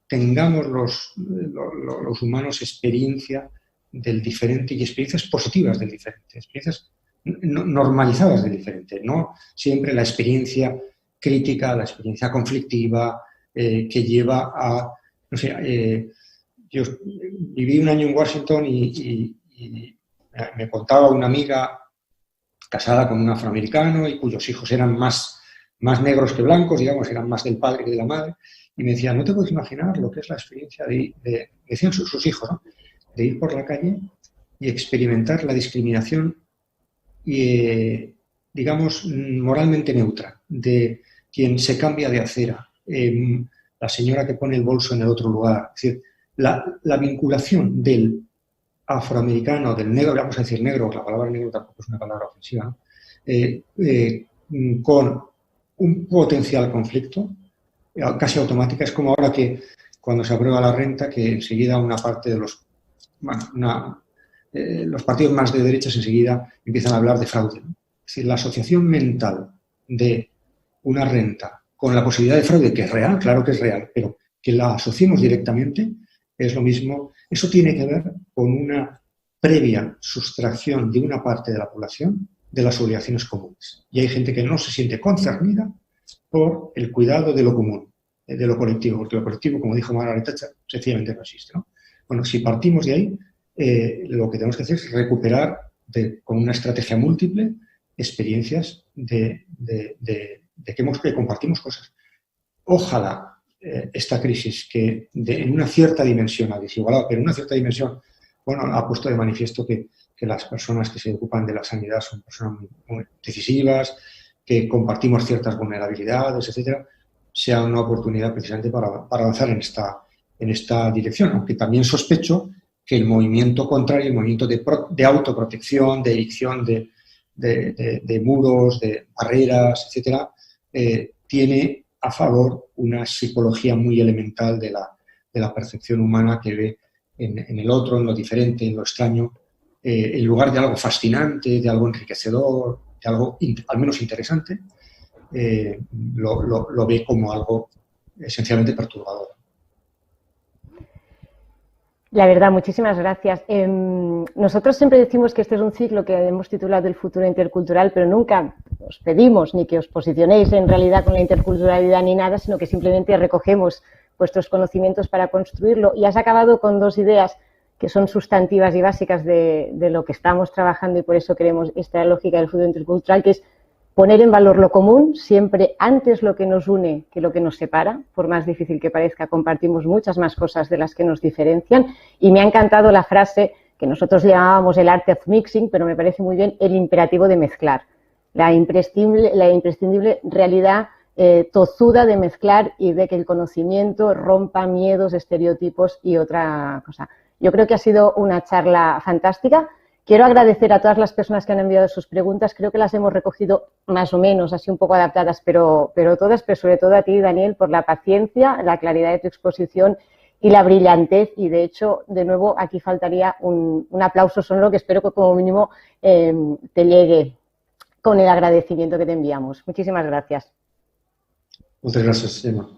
tengamos los humanos experiencia del diferente y experiencias positivas del diferente, experiencias normalizadas del diferente, no siempre la experiencia crítica, la experiencia conflictiva que lleva a, no sé, yo viví un año en Washington y me contaba una amiga casada con un afroamericano y cuyos hijos eran más negros que blancos, digamos, eran más del padre que de la madre, y me decía, no te puedes imaginar lo que es la experiencia decían sus hijos, ¿no?, de ir por la calle y experimentar la discriminación, digamos, moralmente neutra, de quien se cambia de acera, la señora que pone el bolso en el otro lugar. Es decir, la vinculación del afroamericano, del negro, vamos a decir negro, la palabra negro tampoco es una palabra ofensiva, ¿no?, con un potencial conflicto casi automática. Es como ahora que cuando se aprueba la renta, que enseguida una parte de los partidos más de derechas enseguida empiezan a hablar de fraude, ¿no? Es decir, la asociación mental de una renta con la posibilidad de fraude, que es real, claro que es real, pero que la asociemos directamente, es lo mismo. Eso tiene que ver con una previa sustracción de una parte de la población de las obligaciones comunes. Y hay gente que no se siente concernida por el cuidado de lo común, de lo colectivo, porque lo colectivo, como dijo Margaret Thatcher, sencillamente no existe, ¿no? Bueno, si partimos de ahí, lo que tenemos que hacer es recuperar con una estrategia múltiple experiencias de que compartimos cosas. Ojalá esta crisis, que en una cierta dimensión ha desigualado, pero en una cierta dimensión, bueno, ha puesto de manifiesto que las personas que se ocupan de la sanidad son personas muy decisivas, que compartimos ciertas vulnerabilidades, etcétera, sea una oportunidad precisamente para avanzar en esta dirección, aunque también sospecho que el movimiento contrario, el movimiento de autoprotección, de ericción de muros, de barreras, etcétera, tiene a favor una psicología muy elemental de la percepción humana, que ve en el otro, en lo diferente, en lo extraño, en lugar de algo fascinante, de algo enriquecedor, de algo al menos interesante, lo ve como algo esencialmente perturbador. La verdad, muchísimas gracias. Nosotros siempre decimos que este es un ciclo que hemos titulado El futuro intercultural, pero nunca os pedimos ni que os posicionéis en realidad con la interculturalidad ni nada, sino que simplemente recogemos vuestros conocimientos para construirlo. Y has acabado con dos ideas que son sustantivas y básicas de lo que estamos trabajando, y por eso queremos esta lógica del futuro intercultural, que es poner en valor lo común, siempre antes lo que nos une que lo que nos separa. Por más difícil que parezca, compartimos muchas más cosas de las que nos diferencian. Y me ha encantado la frase que nosotros llamábamos el art of mixing, pero me parece muy bien el imperativo de mezclar. La imprescindible realidad tozuda de mezclar y de que el conocimiento rompa miedos, estereotipos y otra cosa. Yo creo que ha sido una charla fantástica. Quiero agradecer a todas las personas que han enviado sus preguntas. Creo que las hemos recogido más o menos, así un poco adaptadas, pero todas, pero sobre todo a ti, Daniel, por la paciencia, la claridad de tu exposición y la brillantez. Y, de hecho, de nuevo, aquí faltaría un aplauso sonoro que espero que como mínimo te llegue con el agradecimiento que te enviamos. Muchísimas gracias. Muchas gracias, Gemma.